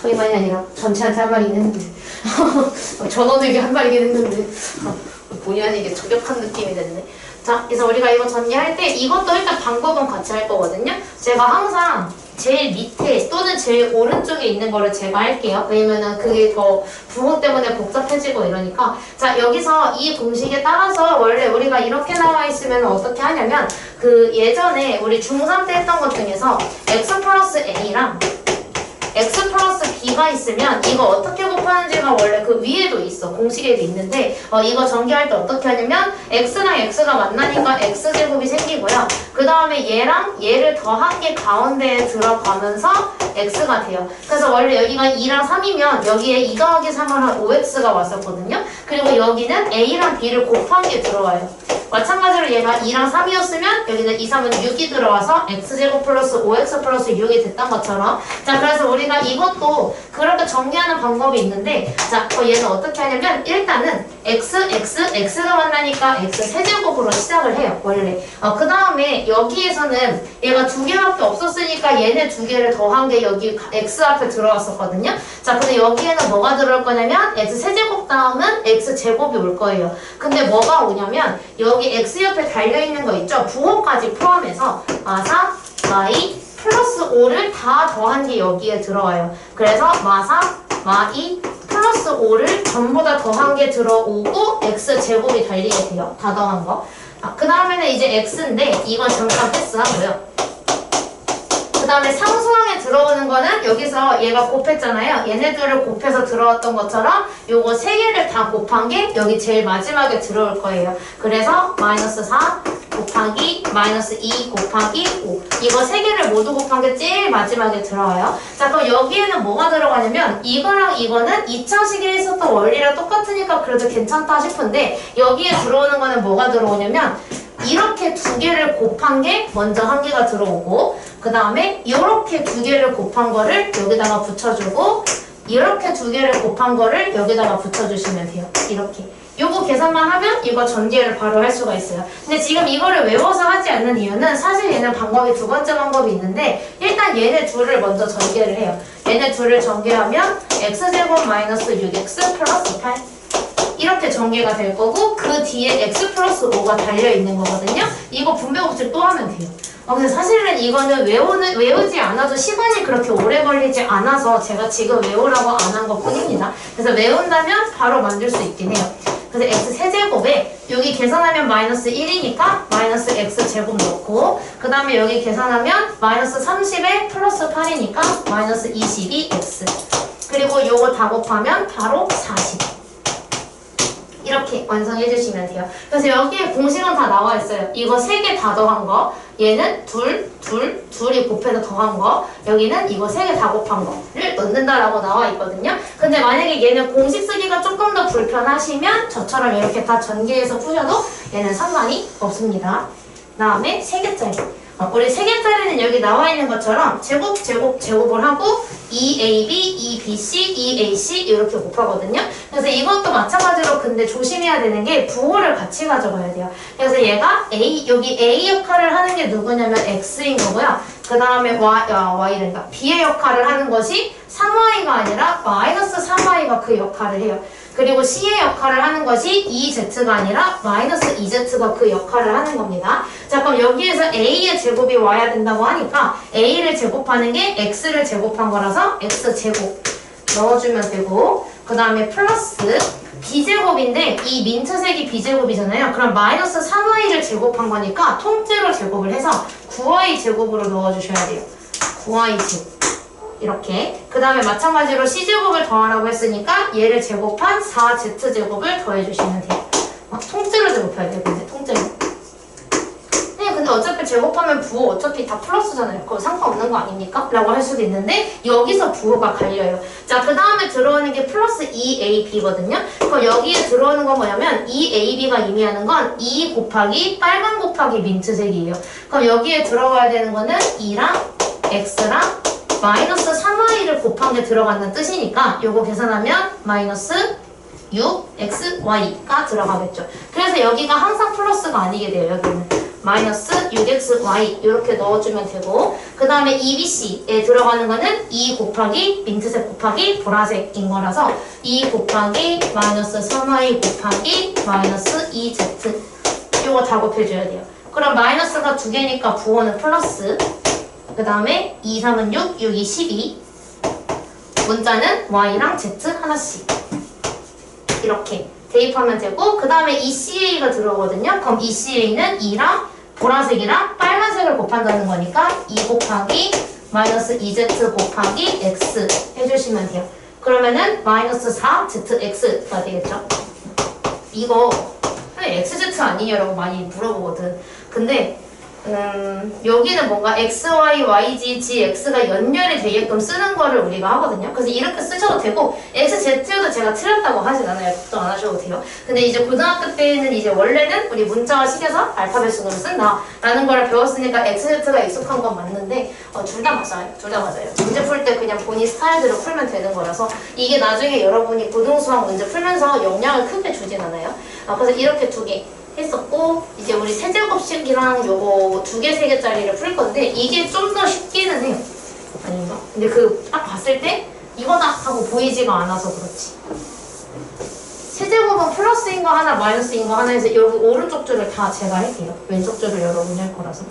저희만이 아니라 전체한테 한 말이긴 했는데 전원에게 한 말이긴 했는데 본의 아니게 저격한 느낌이 됐네. 자, 그래서 우리가 이거 정리할 때 이것도 일단 방법은 같이 할 거거든요. 제가 항상 제일 밑에 또는 제일 오른쪽에 있는 거를 제가 할게요. 왜냐면은 그게 더 부호 때문에 복잡해지고 이러니까. 자, 여기서 이 공식에 따라서 원래 우리가 이렇게 나와 있으면 어떻게 하냐면 그 예전에 우리 중3 때 했던 것 중에서 x 플러스 a랑 x 플러스 b가 있으면 이거 어떻게 곱하는지가 원래 그 위에도 있어. 공식에도 있는데 이거 전개할 때 어떻게 하냐면 x랑 x가 만나니까 x제곱이 생기고요. 그 다음에 얘랑 얘를 더한 게 가운데에 들어가면서 x가 돼요. 그래서 원래 여기가 2랑 3이면 여기에 2 더하기 3을 한 5x가 왔었거든요. 그리고 여기는 a랑 b를 곱한 게 들어와요. 마찬가지로 얘가 2랑 3이었으면 여기는 2, 3은 6이 들어와서 x제곱 플러스 5x 플러스 6이 됐던 것처럼. 자, 그래서 우리가 이것도 그렇게 정리하는 방법이 있는데, 자, 얘는 어떻게 하냐면 일단은 x가 만나니까 x 세제곱으로 시작을 해요, 원래. 그 다음에 여기에서는 얘가 두 개밖에 없었으니까 얘네 두 개를 더한 게 여기 x 앞에 들어왔었거든요. 자, 근데 여기에는 뭐가 들어올 거냐면 x 세제곱 다음은 x 제곱이 올 거예요. 근데 뭐가 오냐면 여기 x 옆에 달려있는 거 있죠? 부호까지 포함해서 마사, 마이, 플러스 5를 다 더한 게 여기에 들어와요. 그래서 마사, 마이, 플러스 5를 전부 다 더한 게 들어오고 x 제곱이 달리게 돼요. 다 더한 거. 그 다음에는 이제 x인데 이건 잠깐 패스하고요. 그 다음에 상수항에 들어오는 거는 여기서 얘가 곱했잖아요. 얘네들을 곱해서 들어왔던 것처럼 요거 세 개를 다 곱한 게 여기 제일 마지막에 들어올 거예요. 그래서 마이너스 4 곱하기 마이너스 2 곱하기 5 이거 세 개를 모두 곱한 게 제일 마지막에 들어와요. 자, 그럼 여기에는 뭐가 들어가냐면 이거랑 이거는 2차식에 있었던 원리랑 똑같으니까 그래도 괜찮다 싶은데 여기에 들어오는 거는 뭐가 들어오냐면 이렇게 두 개를 곱한 게 먼저 한 개가 들어오고 그 다음에 이렇게 두 개를 곱한 거를 여기다가 붙여주고 이렇게 두 개를 곱한 거를 여기다가 붙여주시면 돼요. 이렇게. 요거 계산만 하면 이거 전개를 바로 할 수가 있어요. 근데 지금 이거를 외워서 하지 않는 이유는 사실 얘는 방법이 두 번째 방법이 있는데 일단 얘네 둘을 먼저 전개를 해요. 얘네 둘을 전개하면 x제곱 마이너스 6x 플러스 8 이렇게 전개가 될 거고 그 뒤에 x 플러스 5가 달려있는 거거든요. 이거 분배법칙 또 하면 돼요. 근데 사실은 이거는 외우지 않아도 시간이 그렇게 오래 걸리지 않아서 제가 지금 외우라고 안 한 것 뿐입니다. 그래서 외운다면 바로 만들 수 있긴 해요. 그래서 x 세제곱에 여기 계산하면 마이너스 1이니까 마이너스 x 제곱 넣고 그 다음에 여기 계산하면 마이너스 30에 플러스 8이니까 마이너스 22x 그리고 요거 다 곱하면 바로 40 이렇게 완성해 주시면 돼요. 그래서 여기에 공식은 다 나와 있어요. 이거 세 개 다 더한 거 얘는 둘이 곱해서 더한 거 여기는 이거 세 개 다 곱한 거를 넣는다라고 나와 있거든요. 근데 만약에 얘는 공식 쓰기가 조금 더 불편하시면 저처럼 이렇게 다 전개해서 푸셔도 얘는 상관이 없습니다. 그 다음에 세 개짜리 우리 세 개짜리는 여기 나와 있는 것처럼 제곱을 하고 2AB, 2BC, 2AC 이렇게 곱하거든요. 그래서 이것도 마찬가지로 근데 조심해야 되는 게 부호를 같이 가져가야 돼요. 그래서 얘가 여기 A 역할을 하는 게 누구냐면 X인 거고요. 그 다음에 Y란다. B의 역할을 하는 것이 3Y가 아니라 마이너스 3Y가 그 역할을 해요. 그리고 C의 역할을 하는 것이 2Z가 아니라 마이너스 2Z가 그 역할을 하는 겁니다. 자, 그럼 여기에서 A의 제곱이 와야 된다고 하니까 A를 제곱하는 게 X를 제곱한 거라서 X제곱 넣어주면 되고 그 다음에 플러스 B제곱인데 이 민트색이 B제곱이잖아요. 그럼 마이너스 3Y를 제곱한 거니까 통째로 제곱을 해서 9Y 제곱으로 넣어주셔야 돼요. 9Y 제곱 이렇게 그 다음에 마찬가지로 C제곱을 더하라고 했으니까 얘를 제곱한 4Z제곱을 더해주시면 돼요. 통째로 제곱해야 돼요. 근데 통째로 근데 어차피 제곱하면 부호 어차피 다 플러스잖아요. 그거 상관없는 거 아닙니까? 라고 할 수도 있는데 여기서 부호가 갈려요. 자, 그 다음에 들어오는 게 플러스 2AB거든요. 그럼 여기에 들어오는 건 뭐냐면 2AB가 의미하는 건 2 곱하기 빨간 곱하기 민트색이에요. 그럼 여기에 들어가야 되는 거는 2랑 X랑 마이너스 3Y를 곱한 게 들어간다는 뜻이니까 요거 계산하면 마이너스 6XY가 들어가겠죠. 그래서 여기가 항상 플러스가 아니게 돼요. 여기는 마이너스 6xy 이렇게 넣어주면 되고 그 다음에 EBC에 들어가는 거는 2 곱하기 민트색 곱하기 보라색인 거라서 2 곱하기 마이너스 3y 곱하기 마이너스 2z 이거 다 곱해줘야 돼요. 그럼 마이너스가 두 개니까 부호는 플러스 그 다음에 2, 3은 6, 6이 12 문자는 y랑 z 하나씩 이렇게 대입하면 되고 그 다음에 ECA가 들어오거든요. 그럼 ECA는 2랑 보라색이랑 빨간색을 곱한다는 거니까 2 곱하기 마이너스 2z 곱하기 x 해주시면 돼요. 그러면은 마이너스 4zx가 되겠죠. 이거 xz 아니냐라고 많이 물어보거든. 근데 여기는 뭔가 x, y, y, g, x가 연결이 되게끔 쓰는 거를 우리가 하거든요. 그래서 이렇게 쓰셔도 되고 x, z도 제가 틀렸다고 하진 않아요. 걱정 안 하셔도 돼요. 근데 이제 고등학교 때는 이제 원래는 우리 문자와 식에서 알파벳 순으로 쓴다 라는 걸 배웠으니까 x, z가 익숙한 건 맞는데 둘 다 맞아요. 둘 다 맞아요. 문제 풀 때 그냥 본인 스타일대로 풀면 되는 거라서 이게 나중에 여러분이 고등수학 문제 풀면서 영향을 크게 주진 않아요. 그래서 이렇게 두 개 했었고 이제 우리 세제곱식이랑 요거 2개, 3개짜리를 풀 건데 이게 좀 더 쉽기는 해요. 아닌가? 근데 그 딱 봤을 때 이거다 하고 보이지가 않아서 그렇지. 세제곱은 플러스인 거 하나 마이너스인 거 하나 해서 여기 오른쪽 줄을 다 제가 할게요. 왼쪽 줄을 여러분이 할 거라서.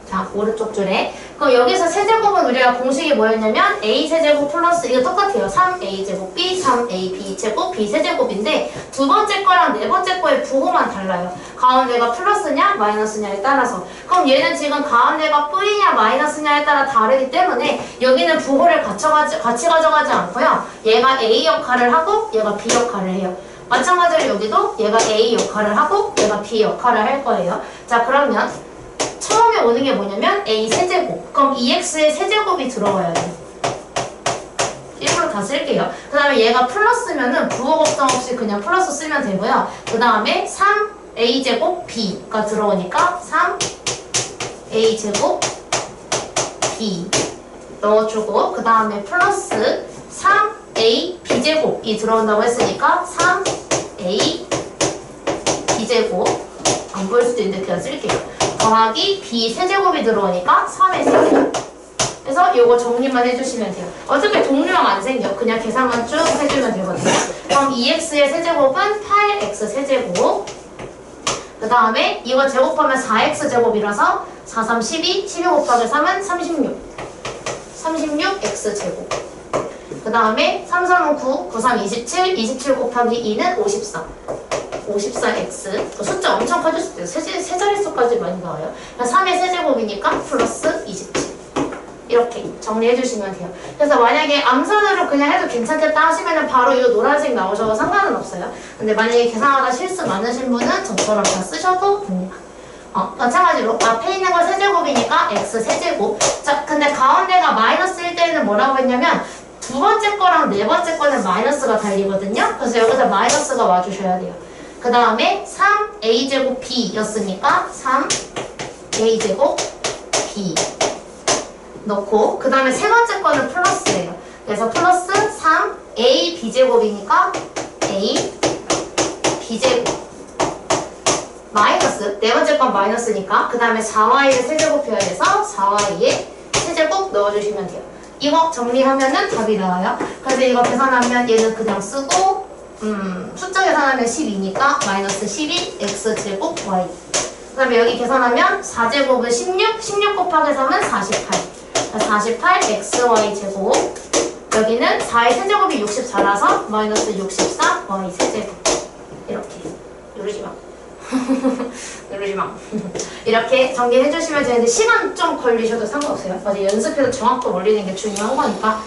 자, 오른쪽 줄에. 그럼 여기서 세제곱은 우리가 공식이 뭐였냐면 a 세제곱 플러스 이거 똑같아요. 3a제곱 b, 3ab 제곱 b 세제곱인데 두 번째 거랑 네 번째 거의 부호만 달라요. 가운데가 플러스냐 마이너스냐에 따라서. 그럼 얘는 지금 가운데가 뿌리냐 마이너스냐에 따라 다르기 때문에 여기는 부호를 같이 가져가지 않고요. 얘가 a 역할을 하고 얘가 b 역할을 해요. 마찬가지로 여기도 얘가 a 역할을 하고 얘가 b 역할을 할 거예요. 자, 그러면 처음에 오는 게 뭐냐면 a 세제곱. 그럼 2x의 세제곱이 들어와야 돼요. 일부러 다 쓸게요. 그 다음에 얘가 플러스면은 부호 걱정 없이 그냥 플러스 쓰면 되고요. 그 다음에 3a제곱 b가 들어오니까 3a제곱 b 넣어주고 그 다음에 플러스 3a b제곱이 들어온다고 했으니까 3a b제곱 안 보일 수도 있는데 그냥 쓸게요. 더하기 b 세제곱이 들어오니까 3의 세제곱. 그래서 요거 정리만 해주시면 돼요. 어차피 동류랑 안 생겨. 그냥 계산만 쭉 해주면 되거든요. 그럼 2x의 세제곱은 8x 세제곱. 그 다음에 이거 제곱하면 4x 제곱이라서 4, 3, 12, 12 곱하기 3은 36. 36x 제곱. 그 다음에 3, 3은 9, 9, 3, 27, 27 곱하기 2는 54. 54x 숫자 엄청 커졌을 때 세 자릿수까지 많이 나와요. 3의 세제곱이니까 플러스 27 이렇게 정리해 주시면 돼요. 그래서 만약에 암산으로 그냥 해도 괜찮겠다 하시면 바로 이 노란색 나오셔도 상관은 없어요. 근데 만약에 계산하다 실수 많으신 분은 저처럼 다 쓰셔도 됩니다. 마찬가지로 앞에 있는 거 세제곱이니까 x 세제곱. 자, 근데 가운데가 마이너스일 때는 뭐라고 했냐면 두 번째 거랑 네 번째 거는 마이너스가 달리거든요. 그래서 여기서 마이너스가 와주셔야 돼요. 그 다음에 3a제곱 b였으니까 3a제곱 b 넣고 그 다음에 세 번째 거는 플러스예요. 그래서 플러스 3a b제곱이니까 a b제곱 마이너스 네 번째 건 마이너스니까 그 다음에 4y를 세제곱해야 돼서 4y의 세제곱 넣어주시면 돼요. 이거 정리하면은 답이 나와요. 그래서 이거 계산하면 얘는 그냥 쓰고 숫자 계산하면 12니까 마이너스 12 x제곱 y. 그 다음에 여기 계산하면 4제곱은 16, 16 곱하기 3은 48. 48 xy 제곱. 여기는 4의 세제곱이 64라서 마이너스 64 y 세제곱. 이렇게 누르지 마. 누르지 마. 이렇게 정리해 주시면 되는데 시간 좀 걸리셔도 상관없어요. 맞아, 연습해서 정확도 올리는 게 중요한 거니까.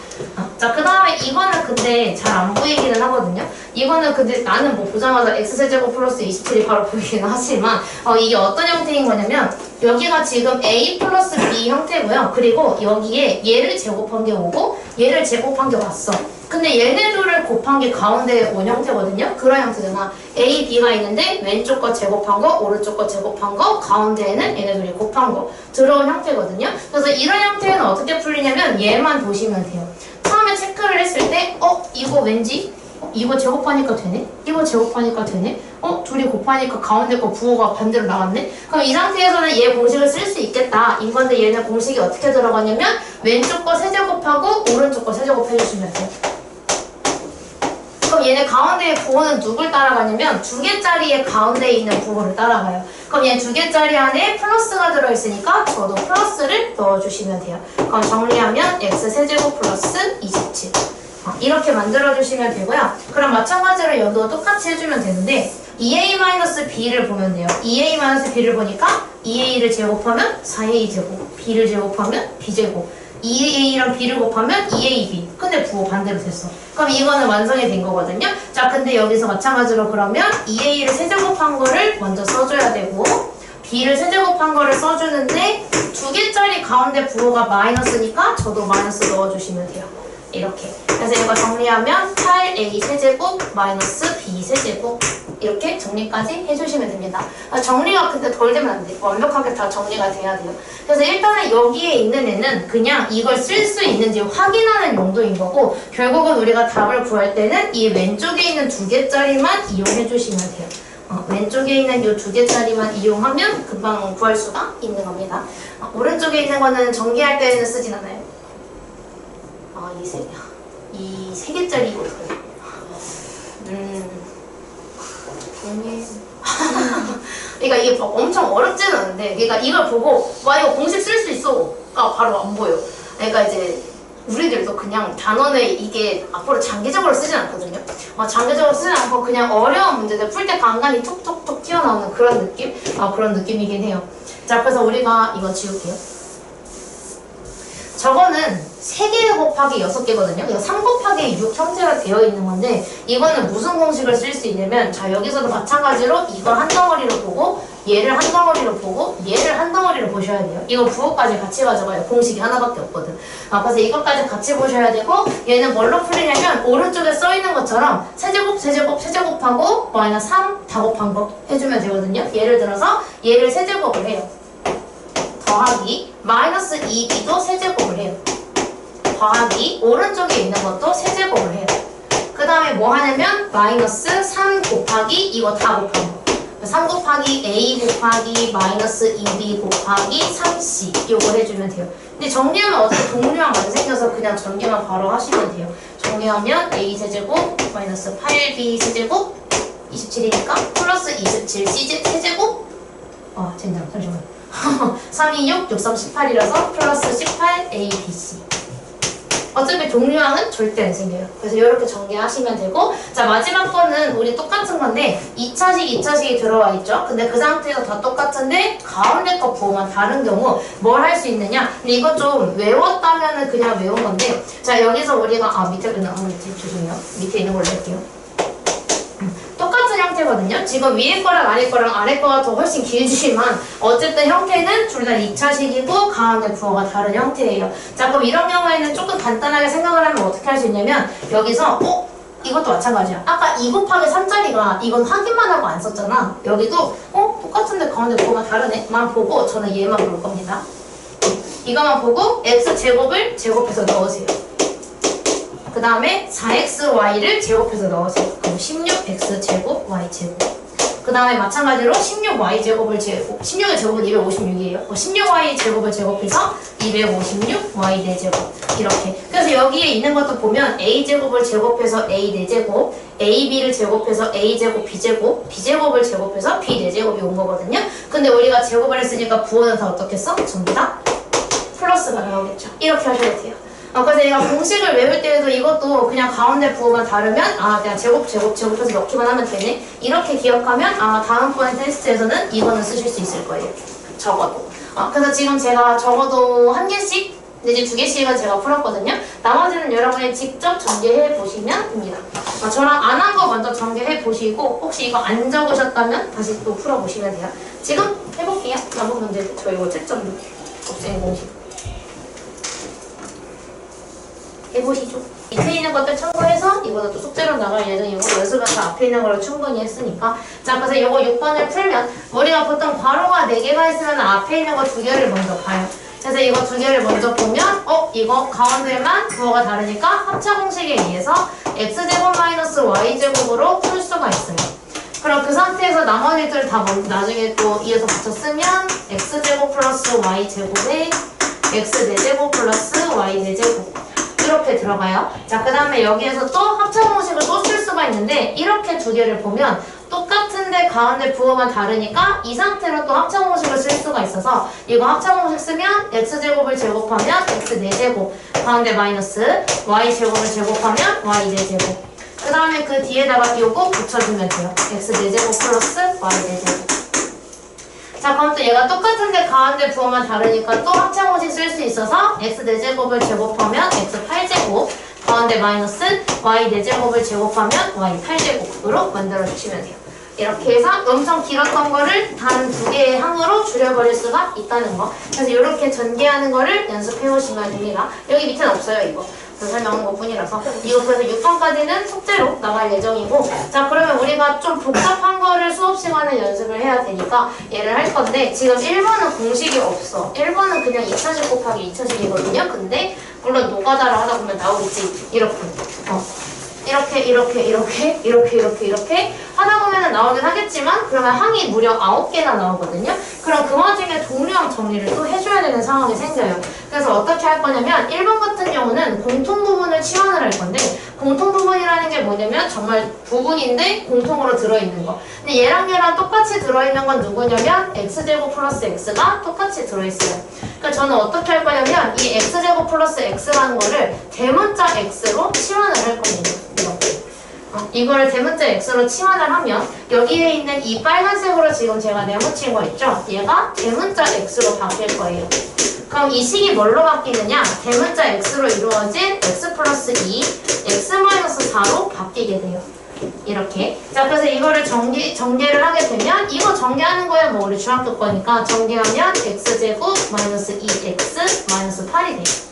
자, 그 다음에 이거는 근데 잘 안 보이기는 하거든요. 이거는 근데 나는 뭐 보자마자 x세제곱 플러스 27이 바로 보이기는 하지만 이게 어떤 형태인 거냐면 여기가 지금 a 플러스 b 형태고요. 그리고 여기에 얘를 제곱한 게 오고 얘를 제곱한 게 왔어. 근데 얘네 둘을 곱한 게 가운데에 온 형태거든요. 그런 형태잖아. A, B가 있는데 왼쪽 거 제곱한 거, 오른쪽 거 제곱한 거, 가운데에는 얘네 둘이 곱한 거 들어온 형태거든요. 그래서 이런 형태는 어떻게 풀리냐면 얘만 보시면 돼요. 처음에 체크를 했을 때 이거 왠지 이거 제곱하니까 되네? 이거 제곱하니까 되네? 둘이 곱하니까 가운데 거 부호가 반대로 나왔네? 그럼 이 상태에서는 얘 공식을 쓸 수 있겠다. 이건데 얘는 공식이 어떻게 들어가냐면 왼쪽 거 세제곱하고 오른쪽 거 세제곱 해주시면 돼요. 그럼 얘네 가운데의 부호는 누굴 따라가냐면 두 개짜리의 가운데에 있는 부호를 따라가요. 그럼 얘 두 개짜리 안에 플러스가 들어있으니까 저도 플러스를 넣어주시면 돼요. 그럼 정리하면 x 세제곱 플러스 27 이렇게 만들어주시면 되고요. 그럼 마찬가지로 여기도 똑같이 해주면 되는데 2a-b를 보면 돼요. 2a-b를 보니까 2a를 제곱하면 4a 제곱, b를 제곱하면 b제곱 2a랑 b를 곱하면 2ab. 근데 부호 반대로 됐어. 그럼 이거는 완성이 된 거거든요. 자, 근데 여기서 마찬가지로 그러면 2a를 세제곱한 거를 먼저 써줘야 되고 b를 세제곱한 거를 써주는데 두 개짜리 가운데 부호가 마이너스니까 저도 마이너스 넣어주시면 돼요. 이렇게. 그래서 이거 정리하면 8a 세제곱 마이너스 b 세제곱 이렇게 정리까지 해주시면 됩니다. 정리가 근데 덜 되면 안 돼. 완벽하게 다 정리가 돼야 돼요. 그래서 일단은 여기에 있는 애는 그냥 이걸 쓸 수 있는지 확인하는 용도인 거고 결국은 우리가 답을 구할 때는 이 왼쪽에 있는 두 개짜리만 이용해 주시면 돼요. 왼쪽에 있는 이 두 개짜리만 이용하면 금방 구할 수가 있는 겁니다. 오른쪽에 있는 거는 전개할 때는 쓰진 않아요. 이 세 개짜리 이거 어떡해? 그러니까 이게 엄청 어렵지는 않은데, 그러니까 이걸 보고 와 이거 공식 쓸 수 있어가 바로 안 보여. 그러니까 이제 우리들도 그냥 단원을 이게 앞으로 장기적으로 쓰진 않거든요. 장기적으로 쓰진 않고 그냥 어려운 문제들 풀 때 간간히 툭툭툭 튀어나오는 그런 느낌? 그런 느낌이긴 해요. 자, 그래서 우리가 이거 지울게요. 저거는 3개 곱하기 6개거든요. 이거 3 곱하기 6 형태로 되어 있는 건데 이거는 무슨 공식을 쓸 수 있냐면 자 여기서도 마찬가지로 이걸 한 덩어리로 보고 얘를 한 덩어리로 보고 얘를 한 덩어리로 보셔야 돼요. 이거 부호까지 같이 가져가요. 공식이 하나밖에 없거든. 그래서 이것까지 같이 보셔야 되고 얘는 뭘로 풀리냐면 오른쪽에 써있는 것처럼 세제곱 세제곱 세제곱하고 마이너스 3 다 곱한 거 해주면 되거든요. 예를 들어서 얘를 세제곱을 해요. 더하기 마이너스 2b도 세제곱을 해요. 더하기 오른쪽에 있는 것도 세제곱을 해요. 그 다음에 뭐 하냐면 마이너스 3 곱하기 이거 다 곱한 거 3 곱하기 a 곱하기 마이너스 2b 곱하기 3c 이거 해주면 돼요. 근데 정리하면 어차피 동류랑 많이 생겨서 그냥 전개만 바로 하시면 돼요. 정리하면 a 세제곱 마이너스 8b 세제곱 27이니까 플러스 27c 세제곱 젠장 잠시만요. 3, 2, 6, 6, 3, 18이라서 플러스 18 a, b, c 어차피 동류항은 절대 안 생겨요. 그래서 이렇게 전개하시면 되고 자 마지막 거는 우리 똑같은 건데 2차식, 2차식이 들어와 있죠. 근데 그 상태에서 다 똑같은데 가운데 거 부호만 다른 경우 뭘 할 수 있느냐. 근데 이거 좀 외웠다면은 그냥 외운 건데 자 여기서 우리가 밑에 그냥 밑에 죄송해요. 밑에 있는 걸로 할게요. 똑같은 형태거든요. 지금 위에 거랑 아래 거가 더 훨씬 길지만 어쨌든 형태는 둘 다 2차식이고 가운데 부호가 다른 형태예요. 자 그럼 이런 경우에는 조금 간단하게 생각을 하면 어떻게 할 수 있냐면 여기서 이것도 마찬가지야. 아까 2 곱하기 3짜리가 이건 확인만 하고 안 썼잖아. 여기도 똑같은데 가운데 부호가 다르네 만 보고 저는 얘만 볼 겁니다. 이거만 보고 x제곱을 제곱해서 넣으세요. 그 다음에 4xy를 제곱해서 넣으세요. 그럼 16x제곱 y제곱. 그 다음에 마찬가지로 16y제곱을 16의 제곱은 256이에요. 16y 제곱을 제곱해서 256y 4제곱. 이렇게. 그래서 여기에 있는 것도 보면 a제곱을 제곱해서 a 4제곱, ab를 제곱해서 a제곱 b제곱, b제곱을 제곱해서 b 4제곱이 온 거거든요. 근데 우리가 제곱을 했으니까 부호는 다 어떻게 써? 전부 다 플러스가 나오겠죠. 이렇게 하셔야 돼요. 그래서 얘가 공식을 외울 때에도 이것도 그냥 가운데 부호만 다르면 그냥 제곱해서 넣기만 하면 되네 이렇게 기억하면 다음번 테스트에서는 이거는 쓰실 수 있을 거예요. 적어도. 그래서 지금 제가 적어도 1개씩 내지 2개씩은 제가 풀었거든요. 나머지는 여러분이 직접 전개해 보시면 됩니다. 저랑 안 한 거 먼저 전개해 보시고 혹시 이거 안 적으셨다면 다시 또 풀어보시면 돼요. 지금 해볼게요. 남은 문제 저 이거 채점 없애는 공식 해보시죠. 밑에 있는 것들 참고해서 이거는 또 숙제로 나갈 예정이고 연습해서 앞에 있는 걸로 충분히 했으니까 자 그래서 이거 6번을 풀면 우리가 보통 괄호가 4개가 있으면 앞에 있는 거 2개를 먼저 봐요. 그래서 이거 2개를 먼저 보면 이거 가운데만 부호가 다르니까 합차 공식에 의해서 x제곱 마이너스 y제곱으로 풀 수가 있어요. 그럼 그 상태에서 나머지들 다 나중에 또 이어서 붙여 쓰면 x제곱 플러스 y제곱에 x4제곱 플러스 y4제곱 이렇게 들어가요. 자, 그 다음에 여기에서 또 합차 공식을 또 쓸 수가 있는데 이렇게 2개를 보면 똑같은데 가운데 부호만 다르니까 이 상태로 또 합차 공식을 쓸 수가 있어서 이거 합차 공식 쓰면 x제곱을 제곱하면 x4제곱 가운데 마이너스 y제곱을 제곱하면 y4제곱 그 다음에 그 뒤에다가 요거 붙여주면 돼요. x4제곱 플러스 y4제곱 자 그럼 또 얘가 똑같은데 가운데 부호만 다르니까 또 합차 공식 쓸 수 있어서 x4제곱을 제곱하면 x8제곱 가운데 마이너스 y4제곱을 제곱하면 y8제곱으로 만들어주시면 돼요. 이렇게 해서 엄청 길었던 거를 단 2개의 항으로 줄여버릴 수가 있다는 거. 그래서 이렇게 전개하는 거를 연습해보시면 됩니다. 여기 밑에는 없어요 이거. 설명한 것 뿐이라서 이거 그래서 6번까지는 숙제로 나갈 예정이고 자 그러면 우리가 좀 복잡한 거를 수업 시간에 연습을 해야 되니까 얘를 할 건데 지금 1번은 공식이 없어 1번은 그냥 2차식 곱하기 2차식이거든요 근데 물론 노가다를 하다 보면 나오겠지 이렇게 이렇게 하다 보면 나오긴 하겠지만 그러면 항이 무려 9개나 나오거든요. 그럼 그 와중에 동류항 정리를 또 해줘야 되는 상황이 생겨요. 그래서 어떻게 할 거냐면 1번 같은 경우는 공통 부분을 치환을 할 건데 공통 부분이라는 게 뭐냐면 정말 부분인데 공통으로 들어있는 거. 근데 얘랑 똑같이 들어있는 건 누구냐면 x제곱 플러스 x가 똑같이 들어있어요. 그러니까 저는 어떻게 할 거냐면 이 x제곱 플러스 x라는 거를 대문자 x로 치환을 할 겁니다. 이거를 대문자 x로 치환을 하면 여기에 있는 이 빨간색으로 지금 제가 네모친 거 있죠? 얘가 대문자 x로 바뀔 거예요. 그럼 이 식이 뭘로 바뀌느냐? 대문자 x로 이루어진 x 플러스 2, x 마이너스 4로 바뀌게 돼요. 이렇게. 자, 그래서 이거를 전개를 하게 되면 이거 전개하는 거야 뭐 우리 중학교 거니까 전개하면 x제곱 마이너스 2x 마이너스 8이 돼요.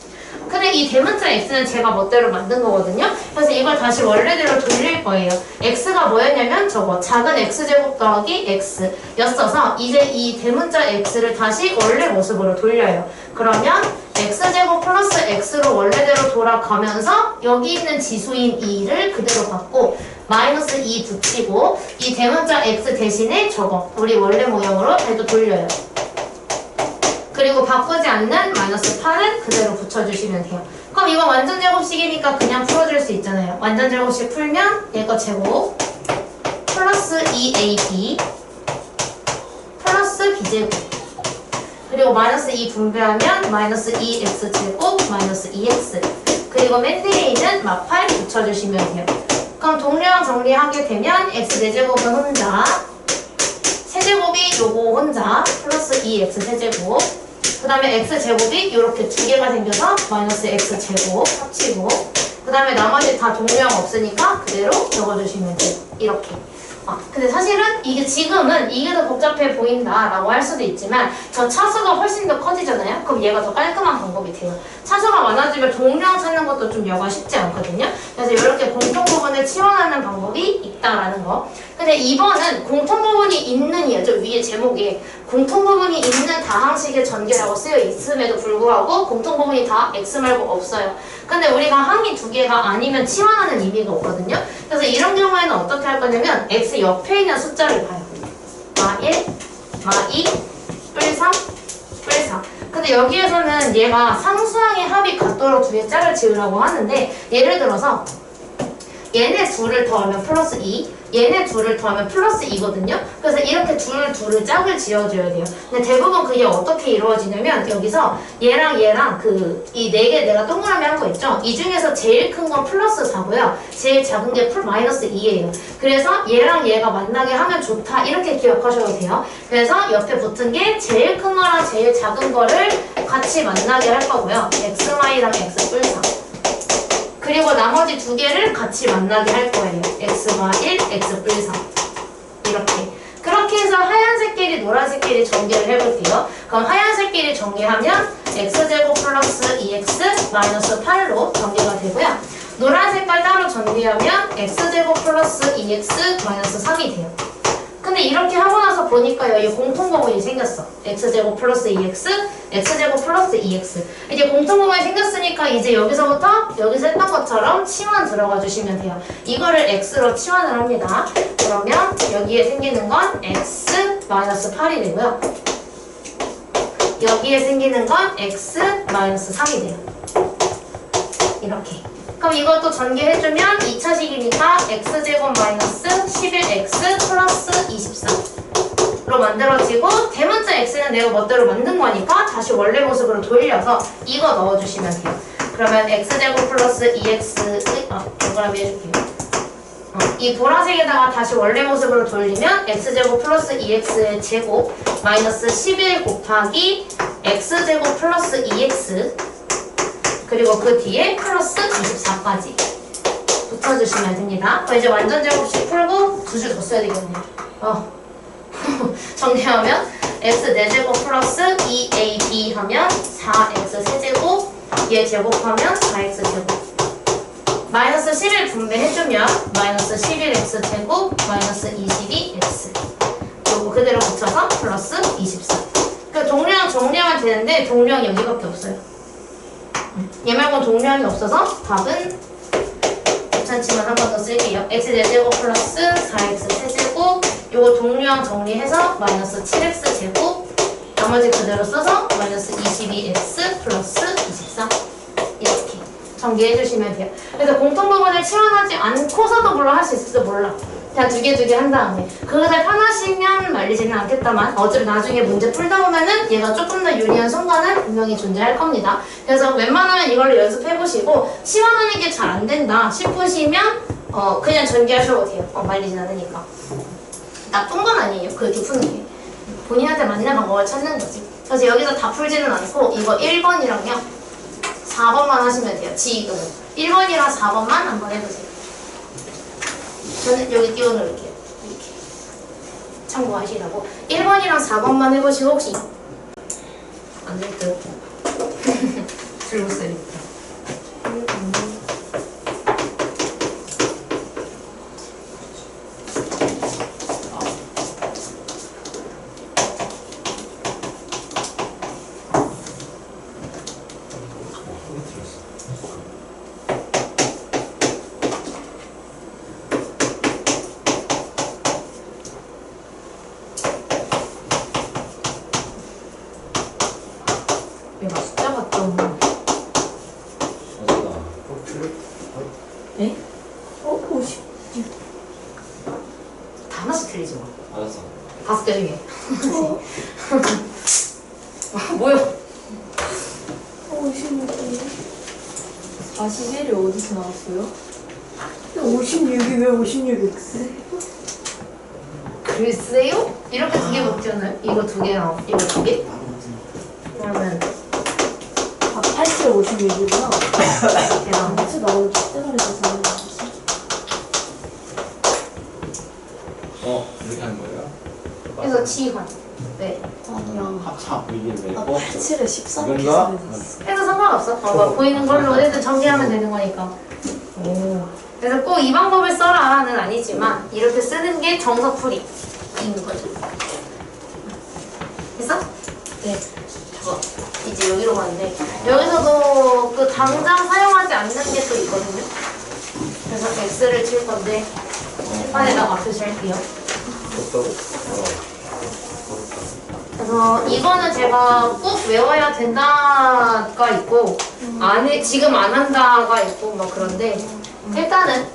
근데 이 대문자 x는 제가 멋대로 만든 거거든요. 그래서 이걸 다시 원래대로 돌릴 거예요. x가 뭐였냐면 저거 작은 x제곱 더하기 x였어서 이제 이 대문자 x를 다시 원래 모습으로 돌려요. 그러면 x제곱 플러스 x로 원래대로 돌아가면서 여기 있는 지수인 2를 그대로 받고 마이너스 2 붙이고 이 대문자 x 대신에 저거 우리 원래 모양으로 해도 돌려요. 그리고 바꾸지 않는 마이너스 8은 그대로 붙여주시면 돼요. 그럼 이거 완전 제곱식이니까 그냥 풀어줄 수 있잖아요. 완전 제곱식 풀면 얘가 제곱 플러스 2ab 플러스 b제곱 그리고 마이너스 2 분배하면 마이너스 2x제곱 마이너스 2x 그리고 맨 뒤에 있는 마8 붙여주시면 돼요. 그럼 동류항 정리하게 되면 x4제곱은 혼자 세제곱이 요거 혼자 플러스 2x 세제곱 그 다음에 x제곱이 이렇게 2개가 생겨서 마이너스 x제곱 합치고 그 다음에 나머지 다 동류항 없으니까 그대로 적어주시면 돼요. 이렇게. 근데 사실은 이게 지금은 이게 더 복잡해 보인다라고 할 수도 있지만 저 차수가 훨씬 더 커지잖아요. 그럼 얘가 더 깔끔한 방법이 돼요. 차수가 많아지면 동류항 찾는 것도 좀 여가 쉽지 않거든요. 그래서 이렇게 공통 부분을 치환하는 방법이 있다라는 거. 근데 2번은 공통 부분이 있는 이유죠. 위에 제목에 공통 부분이 있는 다항식의 전개라고 쓰여 있음에도 불구하고 공통 부분이 다 x 말고 없어요. 근데 우리가 항이 2개가 아니면 치환하는 의미가 없거든요. 그래서 이런 경우에는 어떻게 할 거냐면 x 옆에 있는 숫자를 봐요. 마1, 마2, 뿔3, 뿔4. 근데 여기에서는 얘가 상수항의 합이 같도록 2개 짝을 지으라고 하는데 예를 들어서 얘네 둘을 더하면 플러스 2 얘네 둘을 더하면 플러스 2거든요. 그래서 이렇게 둘을 짝을 지어줘야 돼요. 근데 대부분 그게 어떻게 이루어지냐면 여기서 얘랑 이 4개 내가 동그라미 한 거 있죠? 이 중에서 제일 큰 건 플러스 4고요. 제일 작은 게 마이너스 2예요. 그래서 얘랑 얘가 만나게 하면 좋다. 이렇게 기억하셔도 돼요. 그래서 옆에 붙은 게 제일 큰 거랑 제일 작은 거를 같이 만나게 할 거고요. xy랑 x 뿔 4. 그리고 나머지 2개를 같이 만나게 할 거예요. x가 1, x 뿔 3. 이렇게. 그렇게 해서 하얀색끼리 노란색끼리 전개를 해볼게요. 그럼 하얀색끼리 전개하면 x제곱 플러스 2x 마이너스 8로 전개가 되고요. 노란 색깔 따로 전개하면 x제곱 플러스 2x 마이너스 3이 돼요. 근데 이렇게 하고 나서 보니까요, 이 공통부분이 생겼어. x제곱 플러스 2x, x제곱 플러스 2x. 이제 공통부분이 생겼으니까 이제 여기서부터 여기서 했던 것처럼 치환 들어가 주시면 돼요. 이거를 x로 치환을 합니다. 그러면 여기에 생기는 건 x 마이너스 8이 되고요. 여기에 생기는 건 x 마이너스 3이 돼요. 이렇게. 그럼 이것도 전개해주면 2차식이니까 x제곱 마이너스 11x 플러스 24로 만들어지고 대문자 x는 내가 멋대로 만든 거니까 다시 원래 모습으로 돌려서 이거 넣어주시면 돼요. 그러면 x제곱 플러스 2x 동그라미 해줄게요. 이 보라색에다가 다시 원래 모습으로 돌리면 x제곱 플러스 2x의 제곱 마이너스 11 곱하기 x제곱 플러스 2x 그리고 그 뒤에 플러스 24까지 붙여주시면 됩니다. 그럼 이제 완전 제곱식 풀고 두 줄 더 써야 되겠네요. 정리하면 x 4제곱 플러스 2ab 하면 4x 세제곱 얘 제곱하면 4x 제곱 마이너스 11 분배해주면 마이너스 11x 제곱 마이너스 22x 요거 그대로 붙여서 플러스 24. 그러니까 동량 정리하면 되는데 동량이 여기밖에 없어요. 얘 말고 동량이 없어서 답은 괜찮지만 한 번 더 쓸게요. x 4제곱 플러스 4x 세제곱 요거 동량 정리해서 마이너스 7x 제곱 나머지 그대로 써서 마이너스 22x 플러스 24 이렇게 전개해 주시면 돼요. 그래서 공통부분을 치환하지 않고서도 물론 할 수 있을지도 몰라. 그냥 두 개 한 다음에 그거 잘 편하시면 말리지는 않겠다만 어차피 나중에 문제 풀다 보면은 얘가 조금 더 유리한 순간은 분명히 존재할 겁니다. 그래서 웬만하면 이걸로 연습해보시고 치환하는 게 잘 안 된다 싶으시면 그냥 전개하셔도 돼요. 말리진 않으니까. 나쁜 건 아니에요. 그렇게 푸는 게. 본인한테 맞는 방법을 찾는 거지. 그래서 여기서 다 풀지는 않고 이거 1번이랑요 4번만 하시면 돼요. 지금은 1번이랑 4번만 한번 해보세요. 저는 여기 띄워놓을게요. 이렇게 참고하시라고 1번이랑 4번만 해보시고 혹시 안 될 듯 들고 써야겠다. 얘가 숫자가 좀 에? 50 다 하나씩 틀리지 뭐. 알았어. 5개 중에 뭐야? 41이 어디서 나왔어요? 56이 왜 56x? 글쎄요? 이렇게 두 개 먹지 않아요? 이거 두 개 나와. 이거 두 개? 그러면 87, 56이구나. 대단. 같이 나오는 숫자를 계산하는 거지. 이렇게 하는 거예요? 그래서 치환. 네. 아니야. 합차 이게 왜? 87에 13 이건가? 계산해놨어. 해도 상관없어. 보이는 걸로 어쨌든 전개하면 되는 거니까. 오. 그래서 꼭 이 방법을 써라는 아니지만 이렇게 쓰는 게 정석풀이인 거죠. 됐어? 네. 저거 이제 여기로 가는데 여기서도 그 당장 사용하지 않는 게 또 있거든요. 그래서 x를 칠 건데 칠판에다가 표시할게요. 그래서 이거는 제가 꼭 외워야 된다가 있고 지금 안 한다가 있고 뭐 그런데 일단은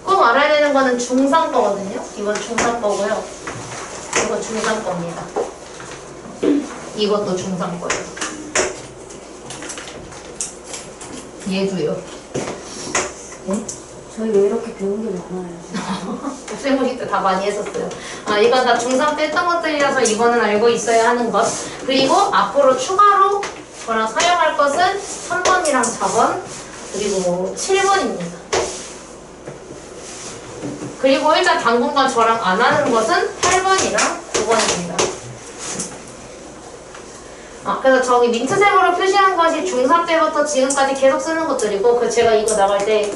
꼭 알아야 되는 거는 중3 거거든요. 이건 중3 거고요. 이거 중3 겁니다. 이것도 중3 거예요. 얘도요. 네? 저희 왜 이렇게 배운 게 많아요? 학생부식 때 다 많이 했었어요. 이건 다 중3 때 했던 것들이라서 이거는 알고 있어야 하는 것. 그리고 앞으로 추가로 저랑 사용할 것은 3번이랑 4번 그리고 7번입니다. 그리고 일단 당분간 저랑 안 하는 것은 8번이랑 9번입니다. 그래서 저기 민트색으로 표시한 것이 중3 때부터 지금까지 계속 쓰는 것들이고, 그 제가 이거 나갈 때,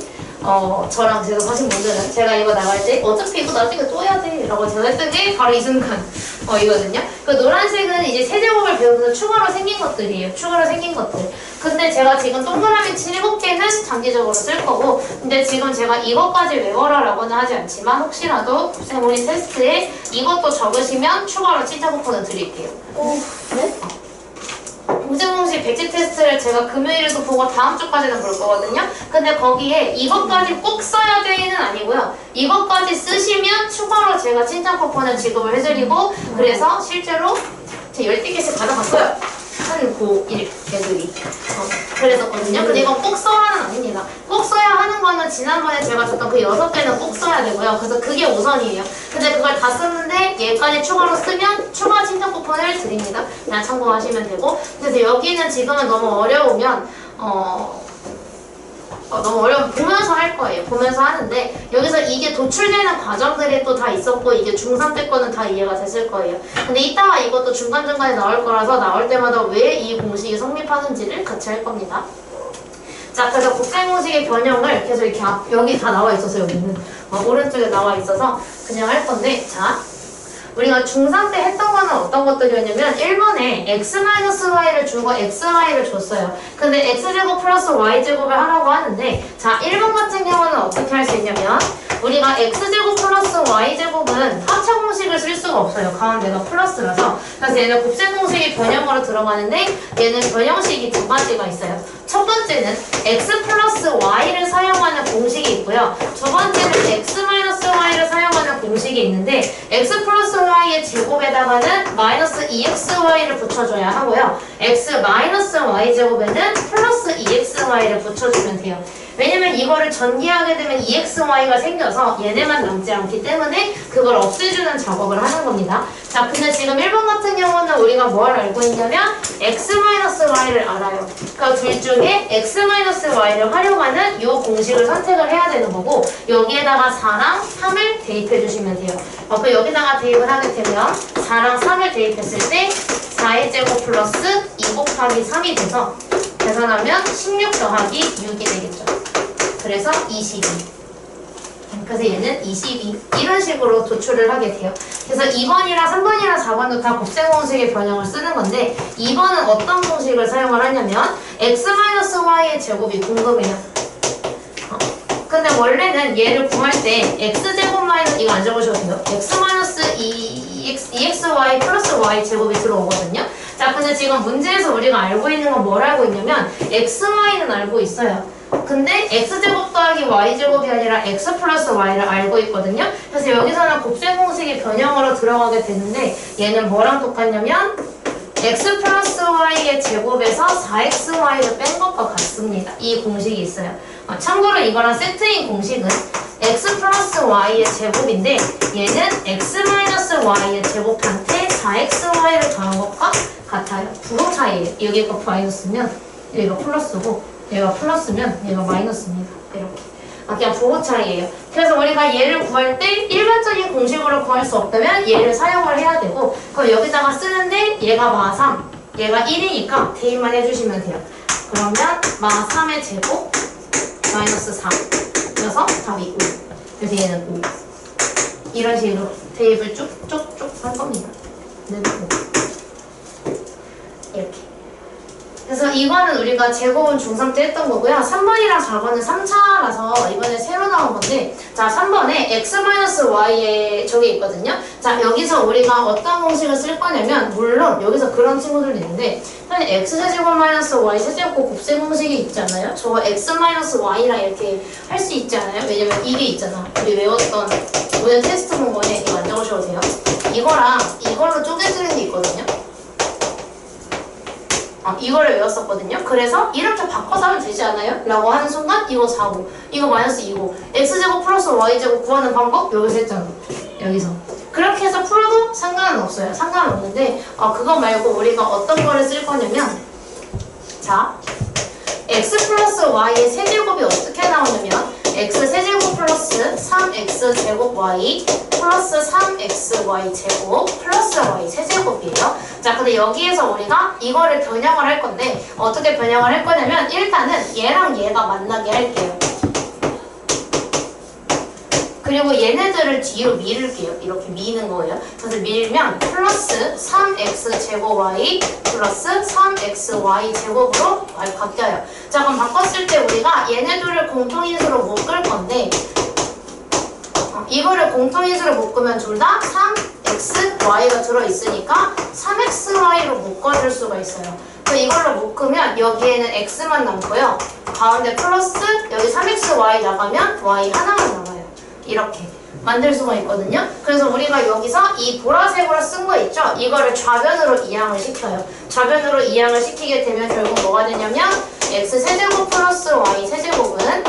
저랑 제가 하신 분들은 제가 이거 나갈 때 어차피 이거 나중에 또 해야 돼 라고 제가 했던 게 바로 이 순간 이거든요. 그 노란색은 이제 세제곱을 배우면서 추가로 생긴 것들이에요. 추가로 생긴 것들. 근데 제가 지금 동그라미 7개는 장기적으로 쓸 거고, 근데 지금 제가 이것까지 외워라 라고는 하지 않지만 혹시라도 쌤우리 테스트에 이것도 적으시면 추가로 칭찬 쿠폰을 드릴게요. 네? 공생공식 백지 테스트를 제가 금요일에도 보고 다음 주까지는 볼 거거든요. 근데 거기에 이것까지 꼭 써야 되는 아니고요. 이것까지 쓰시면 추가로 제가 칭찬 쿠폰을 지급을 해드리고, 그래서 실제로 제 10개씩 가져갔어요. 한 고1 애들이. 그랬었거든요. 근데 이건 꼭 써야는 아닙니다. 꼭 써야 하는 거는 지난번에 제가 줬던 그 6개는 꼭 써야 되고요. 그래서 그게 우선이에요. 근데 그걸 다 썼는데 얘까지 추가로 쓰면 추가 칭찬 쿠폰을 드립니다. 그냥 참고하시면 되고. 그래서 여기는 지금은 너무 어려우면 너무 어려우면 보면서 할 거예요. 보면서 하는데 여기서 이게 도출되는 과정들이 또 다 있었고, 이게 중3 때 거는 다 이해가 됐을 거예요. 근데 이따가 이것도 중간중간에 나올 거라서 나올 때마다 왜 이 공식이 성립하는지를 같이 할 겁니다. 자, 그래서 곱셈공식의 변형을 계속 이렇게 여기 다 나와 있어서 여기는 오른쪽에 나와 있어서 그냥 할 건데, 자, 우리가 중3 때 했던 거는 어떤 것들이었냐면 1번에 x-y를 주고 xy를 줬어요. 근데 x제곱 플러스 y제곱을 하라고 하는데, 자, 1번 같은 경우는 어떻게 할 수 있냐면 우리가 x제곱 플러스 y제곱은 합차 공식을 쓸 수가 없어요. 가운데가 플러스라서. 그래서 얘는 곱셈공식이 변형으로 들어가는데 얘는 변형식이 두 가지가 있어요. 첫 번째는 x 플러스 y를 사용하는 공식이 있고요. 두 번째는 x 마이너스 y를 사용하는 공식이 있는데, x 플러스 y의 제곱에다가는 마이너스 2xy를 붙여줘야 하고요. x 마이너스 y 제곱에는 플러스 2xy를 붙여주면 돼요. 왜냐면 이거를 전개하게 되면 2xy가 생겨서 얘네만 남지 않기 때문에 그걸 없애주는 작업을 하는 겁니다. 자, 근데 지금 1번 같은 경우는 우리가 뭘 알고 있냐면 x-y를 알아요. 그러니까 둘 중에 x-y를 활용하는 이 공식을 선택을 해야 되는 거고, 여기에다가 4랑 3을 대입해 주시면 돼요. 그 여기다가 대입을 하게 되면 4랑 3을 대입했을 때 4의 제곱 플러스 2 곱하기 3이 돼서 계산하면 16 더하기 6이 되겠죠. 그래서 22. 그래서 얘는 22. 이런 식으로 도출을 하게 돼요. 그래서 2번이랑 3번이랑 4번도 다 곱셈공식의 변형을 쓰는 건데, 2번은 어떤 공식을 사용을 하냐면 x-y의 제곱이 궁금해요. 근데 원래는 얘를 구할 때 x제곱 마이너스, 이거 안 적으셔도 돼요. x 마이너스 2xy 플러스 y 제곱이 들어오거든요. 자, 근데 지금 문제에서 우리가 알고 있는 건 뭘 알고 있냐면 xy는 알고 있어요. 근데 x제곱 더하기 y제곱이 아니라 x 플러스 y를 알고 있거든요. 그래서 여기서는 곱셈공식이 변형으로 들어가게 되는데, 얘는 뭐랑 똑같냐면 x 플러스 y의 제곱에서 4xy를 뺀 것과 같습니다. 이 공식이 있어요. 참고로 이거랑 세트인 공식은 x 플러스 y의 제곱인데, 얘는 x 마이너스 y의 제곱한테 4xy를 더한 것과 같아요. 부호 차이예요. 여기가 마이너스면 여기가 플러스고, 얘가 플러스면 얘가 마이너스입니다. 이렇게. 그냥 부호 차이예요. 그래서 우리가 얘를 구할 때 일반적인 공식으로 구할 수 없다면 얘를 사용을 해야 되고, 그럼 여기다가 쓰는데 얘가 마3, 얘가 1이니까 대입만 해주시면 돼요. 그러면 마3의 제곱 마이너스 4. 그래서 답이 5. 그래서 얘는 5. 이런 식으로 대입을 쭉쭉쭉 할 겁니다. 네, 5. 이렇게. 그래서 이거는 우리가 제곱은 중3 때 했던 거고요. 3번이랑 4번은 3차라서 이번에 새로 나온 건데, 자, 3번에 x-y에 저게 있거든요. 자, 여기서 우리가 어떤 공식을 쓸 거냐면, 물론 여기서 그런 친구들도 있는데, x제곱 마이너스 y 세제곱 곱셈 공식이 있잖아요. 저거 x-y랑 이렇게 할 수 있지 않아요? 왜냐면 이게 있잖아. 우리 외웠던 오늘 테스트 본거에 이거 안 적으셔도 돼요. 이거랑 이걸로 쪼개지는 게 있거든요. 이거를 외웠었거든요. 그래서 이렇게 바꿔서 하면 되지 않아요? 라고 하는 순간 이거 4고 이거 마이너스 2고 x제곱 플러스 y제곱 구하는 방법 여기서 했잖아. 여기서 그렇게 해서 풀어도 상관은 없어요. 상관은 없는데 그거 말고 우리가 어떤 거를 쓸 거냐면, 자, x 플러스 y의 세제곱이 어떻게 나오냐면 x 세제곱 플러스 3x 제곱 y 플러스 3xy 제곱 플러스 y 세제곱이에요. 자, 근데 여기에서 우리가 이거를 변형을 할 건데 어떻게 변형을 할 거냐면 일단은 얘랑 얘가 만나게 할게요. 그리고 얘네들을 뒤로 밀을게요. 이렇게 미는 거예요. 그래서 밀면 플러스 3x 제곱 y 플러스 3xy 제곱으로 바뀌어요. 자, 그럼 바꿨을 때 우리가 얘네들을 공통인수로 묶을 건데 이거를 공통인수로 묶으면 둘 다 3xy가 들어있으니까 3xy로 묶어줄 수가 있어요. 그래서 이걸로 묶으면 여기에는 x만 남고요. 가운데 플러스 여기 3xy 나가면 y 하나만 남아요. 이렇게 만들 수가 있거든요. 그래서 우리가 여기서 이 보라색으로 쓴 거 있죠? 이거를 좌변으로 이항을 시켜요. 좌변으로 이항을 시키게 되면 결국 뭐가 되냐면 x 세제곱 플러스 y 세제곱은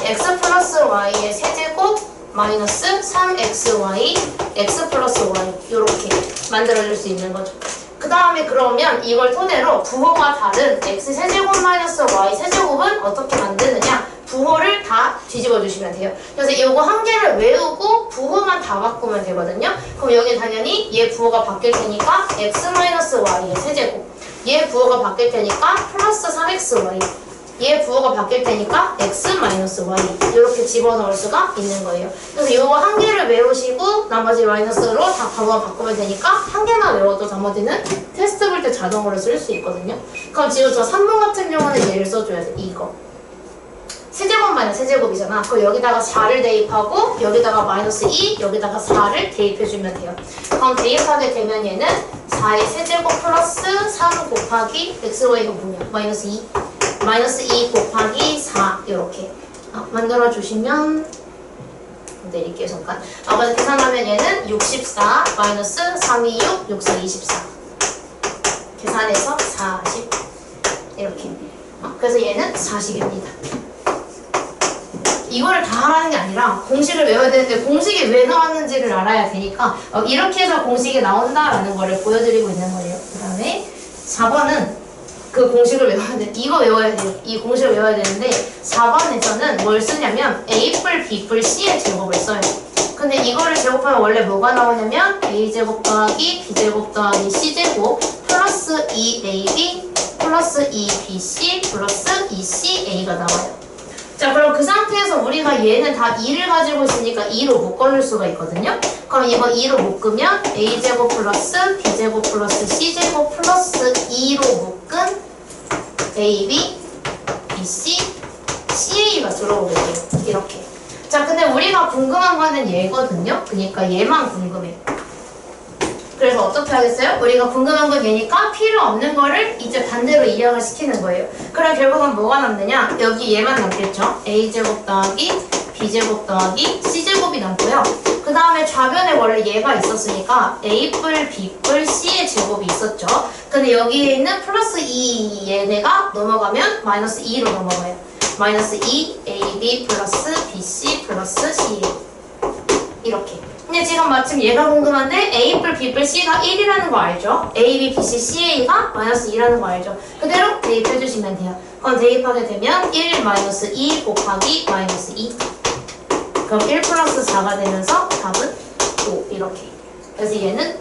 x 플러스 y의 세제곱 마이너스 3xy x 플러스 y 이렇게 만들어줄 수 있는 거죠. 그 다음에 그러면 이걸 토대로 부호가 다른 x 세제곱 마이너스 y 세제곱은 어떻게 만드느냐? 부호를 다 뒤집어 주시면 돼요. 그래서 이거 한 개를 외우고 부호만 다 바꾸면 되거든요. 그럼 여기 당연히 얘 부호가 바뀔 테니까 x 마이너스 y의 세제곱, 얘 부호가 바뀔 테니까 플러스 3xy, 얘 부호가 바뀔 테니까 x 마이너스 y 이렇게 집어넣을 수가 있는 거예요. 그래서 이거 한 개를 외우시고 나머지 마이너스로 다 부호가 바꾸면 되니까 한 개만 외워도 나머지는 테스트 볼 때 자동으로 쓸 수 있거든요. 그럼 지금 저 3번 같은 경우는 얘를 써줘야 돼. 이거 세제곱 마이너스 세제곱이잖아. 그럼 여기다가 4를 대입하고 여기다가 마이너스 2, 여기다가 4를 대입해주면 돼요. 그럼 대입하게 되면 얘는 4의 세제곱 플러스 3 곱하기 xy가 뭐냐? 마이너스 2. 마이너스 2 곱하기 4 이렇게 만들어주시면 내릴게요. 잠깐. 그래서 계산하면 얘는 64 마이너스 3, 2, 6, 6, 4, 24 계산해서 40 이렇게. 그래서 얘는 40입니다. 이거를 다 하라는 게 아니라 공식을 외워야 되는데 공식이 왜 나왔는지를 알아야 되니까 이렇게 해서 공식이 나온다라는 거를 보여드리고 있는 거예요. 그 다음에 4번은 그 공식을 외워야 돼. 이거 외워야 돼요. 이 공식을 외워야 되는데 4번에서는 뭘 쓰냐면 A뿔, B뿔, C의 제곱을 써요. 근데 이거를 제곱하면 원래 뭐가 나오냐면 A제곱 더하기 B제곱 더하기 C제곱 플러스 2AB 플러스 2BC 플러스 2CA가 나와요. 자, 그럼 그 상태에서 우리가 얘는 다 2를 가지고 있으니까 2로 묶어줄 수가 있거든요. 그럼 이거 2로 묶으면 A제곱 플러스 B제곱 플러스 C제곱 플러스 2로 묶은 AB, BC, CA가 들어오게 돼요. 이렇게. 자, 근데 우리가 궁금한 거는 얘거든요. 그러니까 얘만 궁금해. 그래서 어떻게 하겠어요? 우리가 궁금한 건 얘니까 필요 없는 거를 이제 반대로 이항을 시키는 거예요. 그럼 결국은 뭐가 남느냐? 여기 얘만 남겠죠? A제곱 더하기 B제곱 더하기 C제곱이 남고요. 그 다음에 좌변에 원래 얘가 있었으니까 A뿔, B뿔, C의 제곱이 있었죠. 근데 여기에 있는 플러스 2 얘네가 넘어가면 마이너스 2로 넘어가요. 마이너스 2 AB 플러스 BC 플러스 CA 이렇게. 근데 지금 마침 얘가 궁금한데 A뿔, B뿔, C가 1이라는 거 알죠? A, B, B, C, CA가 마이너스 2라는 거 알죠? 그대로 대입해주시면 돼요. 그럼 대입하게 되면 1 마이너스 2 곱하기 마이너스 2 그럼 1 플러스 4가 되면서 답은 5 이렇게. 그래서 얘는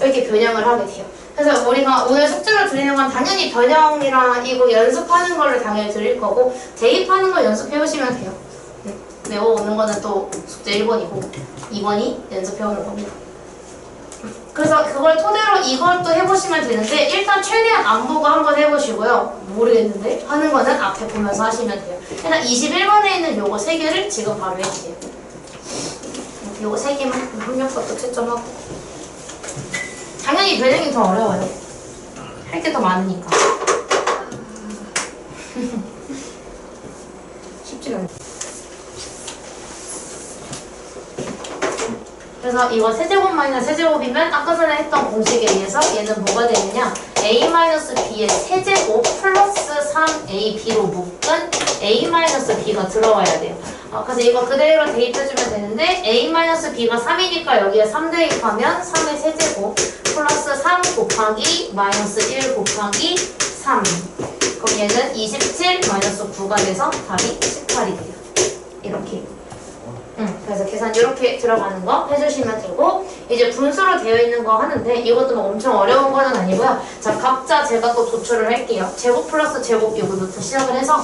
이렇게 변형을 하게 돼요. 그래서 우리가 오늘 숙제로 드리는 건 당연히 변형이랑 이거 연습하는 거를 당연히 드릴 거고 대입하는 거 연습해오시면 돼요. 외워오는 거는 또 숙제 1번이고 2번이 연습해오는 겁니다. 그래서 그걸 토대로 이것도 해보시면 되는데 일단 최대한 안 보고 한번 해보시고요. 모르겠는데 하는 거는 앞에 보면서 하시면 돼요. 일단 21번에 있는 요거 3개를 지금 바로 해주세요. 요거 3개만 학력 것도 채점하고 당연히 변형이 더 어려워요. 할 게 더 많으니까. 쉽지 않아요. 그래서 이거 세제곱 마이너스 세제곱이면 아까 전에 했던 공식에 의해서 얘는 뭐가 되느냐 A-B의 세제곱 플러스 3AB로 묶은 A-B가 들어와야 돼요. 그래서 이거 그대로 대입해주면 되는데 A-B가 3이니까 여기에 3 대입하면 3의 세제곱 플러스 3 곱하기 마이너스 1 곱하기 3 그럼 얘는 27 마이너스 9가 돼서 답이 18이 돼요. 이렇게. 그래서 계산 이렇게 들어가는 거 해주시면 되고, 이제 분수로 되어 있는 거 하는데 이것도 뭐 엄청 어려운 거는 아니고요. 자, 각자 제가 또 도출을 할게요. 제곱 플러스 제곱 이거부터 시작을 해서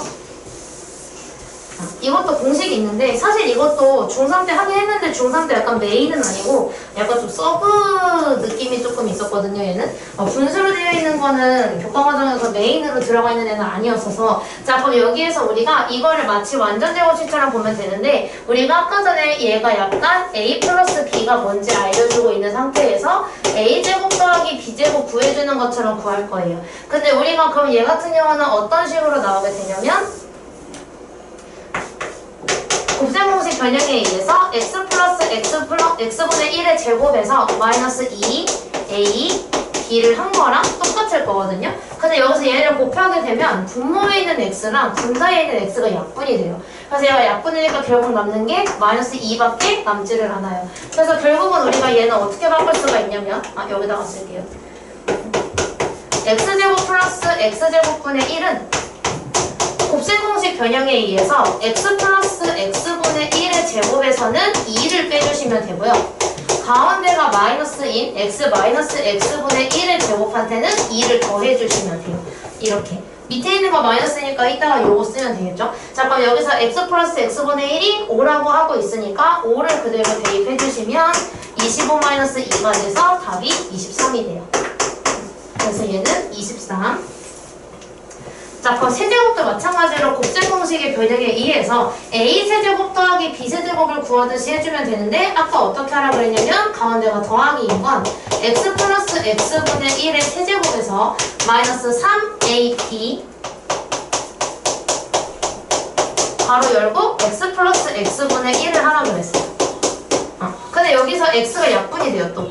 이것도 공식이 있는데 사실 이것도 중3 때 하긴 했는데 중3 때 약간 메인은 아니고 약간 좀 서브 느낌이 조금 있었거든요. 얘는 분수로 되어 있는 거는 교과과정에서 메인으로 들어가 있는 애는 아니었어서, 자 그럼 여기에서 우리가 이거를 마치 완전 제곱식처럼 보면 되는데, 우리가 아까 전에 얘가 약간 a 플러스 b가 뭔지 알려주고 있는 상태에서 a제곱 더하기 b제곱 구해주는 것처럼 구할 거예요. 근데 우리가 그럼 얘 같은 경우는 어떤 식으로 나오게 되냐면, 곱셈 공식 변형에 의해서 x 플러스 x분의 1의 제곱에서 마이너스 2a b를 한 거랑 똑같을 거거든요. 근데 여기서 얘를 곱하게 되면 분모에 있는 x랑 분사에 있는 x가 약분이 돼요. 그래서 얘가 약분이니까 결국 남는 게 마이너스 2밖에 남지를 않아요. 그래서 결국은 우리가 얘는 어떻게 바꿀 수가 있냐면, 여기다가 쓸게요. x제곱 플러스 x제곱분의 1은 곱셈 공식 변형에 의해서 x 플러스 x분의 1의 제곱에서는 2를 빼주시면 되고요. 가운데가 마이너스인 x 마이너스 x분의 1의 제곱한테는 2를 더해주시면 돼요. 이렇게. 밑에 있는 거 마이너스니까 이따가 요거 쓰면 되겠죠? 자, 그럼 여기서 x 플러스 x분의 1이 5라고 하고 있으니까 5를 그대로 대입해주시면 25 마이너스 2가 돼서 답이 23이 돼요. 그래서 얘는 23. 자, 그럼 세제곱도 마찬가지로 곱셈 공식의 변형에 의해서 a 세제곱 더하기 b 세제곱을 구하듯이 해주면 되는데, 아까 어떻게 하라고 했냐면 가운데가 더하기인 건 x 플러스 x분의 1의 세제곱에서 마이너스 3ab 바로 열고 x 플러스 x분의 1을 하라고 그랬어요. 근데 여기서 x가 약분이 돼요. 또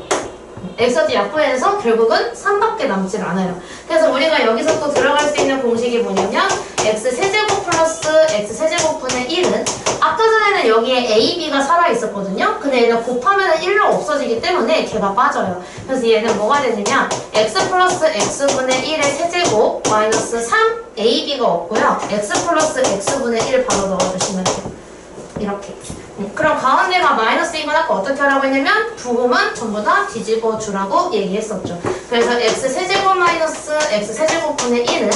x가 약분해서 결국은 3밖에 남질 않아요. 그래서 우리가 여기서 또 들어갈 수 있는 공식이 뭐냐면 x 세제곱 플러스 x 세제곱분의 1은 아까 전에는 여기에 a, b가 살아있었거든요. 근데 얘는 곱하면 1로 없어지기 때문에 걔가 빠져요. 그래서 얘는 뭐가 되느냐, x 플러스 x분의 1의 세제곱 마이너스 3ab가 없고요. x 플러스 x분의 1 바로 넣어주시면 돼요. 이렇게. 그럼 가운데가 마이너스이면 아까 어떻게 하라고 했냐면 부호만 전부 다 뒤집어 주라고 얘기했었죠. 그래서 x 세제곱 마이너스 x 세제곱분의 1은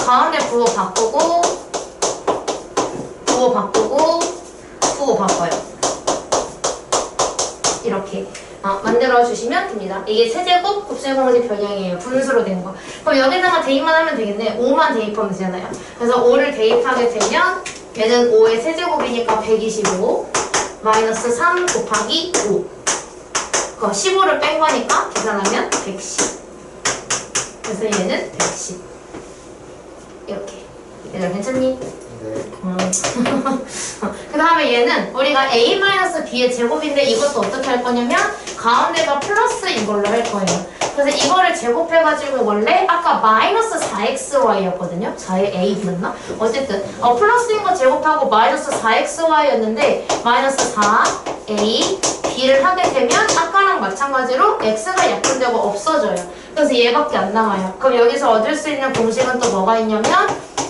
가운데 부호 바꾸고 부호 바꾸고 부호 바꿔요. 이렇게 만들어 주시면 됩니다. 이게 세제곱 곱셈 공식 변형이에요. 분수로 된 거. 그럼 여기다가 대입만 하면 되겠네. 5만 대입하면 되잖아요. 그래서 5를 대입하게 되면 얘는 5의 세제곱이니까 125 마이너스 3 곱하기 5. 15를 뺀 거니까 계산하면 110. 그래서 얘는 110. 이렇게. 얘들아 괜찮니? 네. 그 다음에 얘는 우리가 a-b의 제곱인데 이것도 어떻게 할 거냐면 가운데가 플러스인 걸로 할 거예요. 그래서 이거를 제곱해가지고 원래 아까 마이너스 4xy였거든요. 4의 a였나? 어쨌든 플러스인 거 제곱하고 마이너스 4xy였는데 마이너스 4a b를 하게 되면 아까랑 마찬가지로 x가 약분되고 없어져요. 그래서 얘밖에 안 남아요. 그럼 여기서 얻을 수 있는 공식은 또 뭐가 있냐면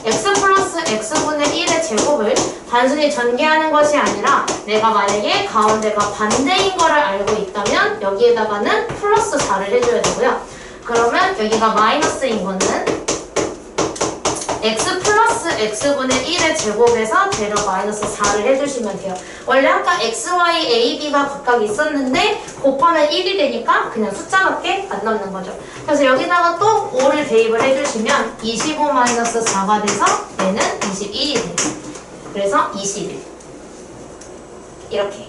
x 플러스 x분의 1의 제곱을 단순히 전개하는 것이 아니라 내가 만약에 가운데가 반대인 거를 알고 있다면 여기에다가는 플러스 4를 해줘야 되고요. 그러면 여기가 마이너스인 거는 x 플러스 x분의 1의 제곱에서 대략 마이너스 4를 해주시면 돼요. 원래 아까 x, y, a, b가 각각 있었는데 곱하면 1이 되니까 그냥 숫자밖에 안 남는 거죠. 그래서 여기다가 또 5를 대입을 해주시면 25 마이너스 4가 돼서 얘는 21이 돼요. 그래서 21. 이렇게.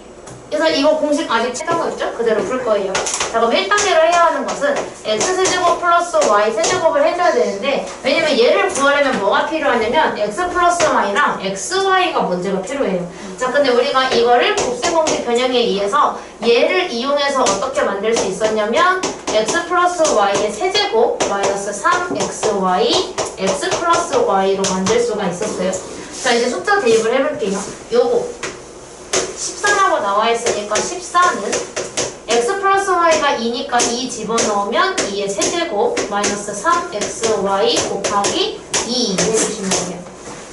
그래서 이거 공식 아직 채던 거 있죠? 그대로 풀 거예요. 자, 그럼 1단계로 해야 하는 것은 x세제곱 플러스 y세제곱을 해줘야 되는데, 왜냐면 얘를 구하려면 뭐가 필요하냐면 x 플러스 y랑 xy가 문제가 필요해요. 자, 근데 우리가 이거를 곱셈 공식 변형에 의해서 얘를 이용해서 어떻게 만들 수 있었냐면 x 플러스 y의 세제곱 마이너스 3xy x 플러스 y로 만들 수가 있었어요. 자, 이제 숫자 대입을 해볼게요. 요거 14라고 나와 있으니까 14는 x 플러스 y가 2니까 2 집어넣으면 2의 세제곱 마이너스 3xy 곱하기 2 해주시면 돼요.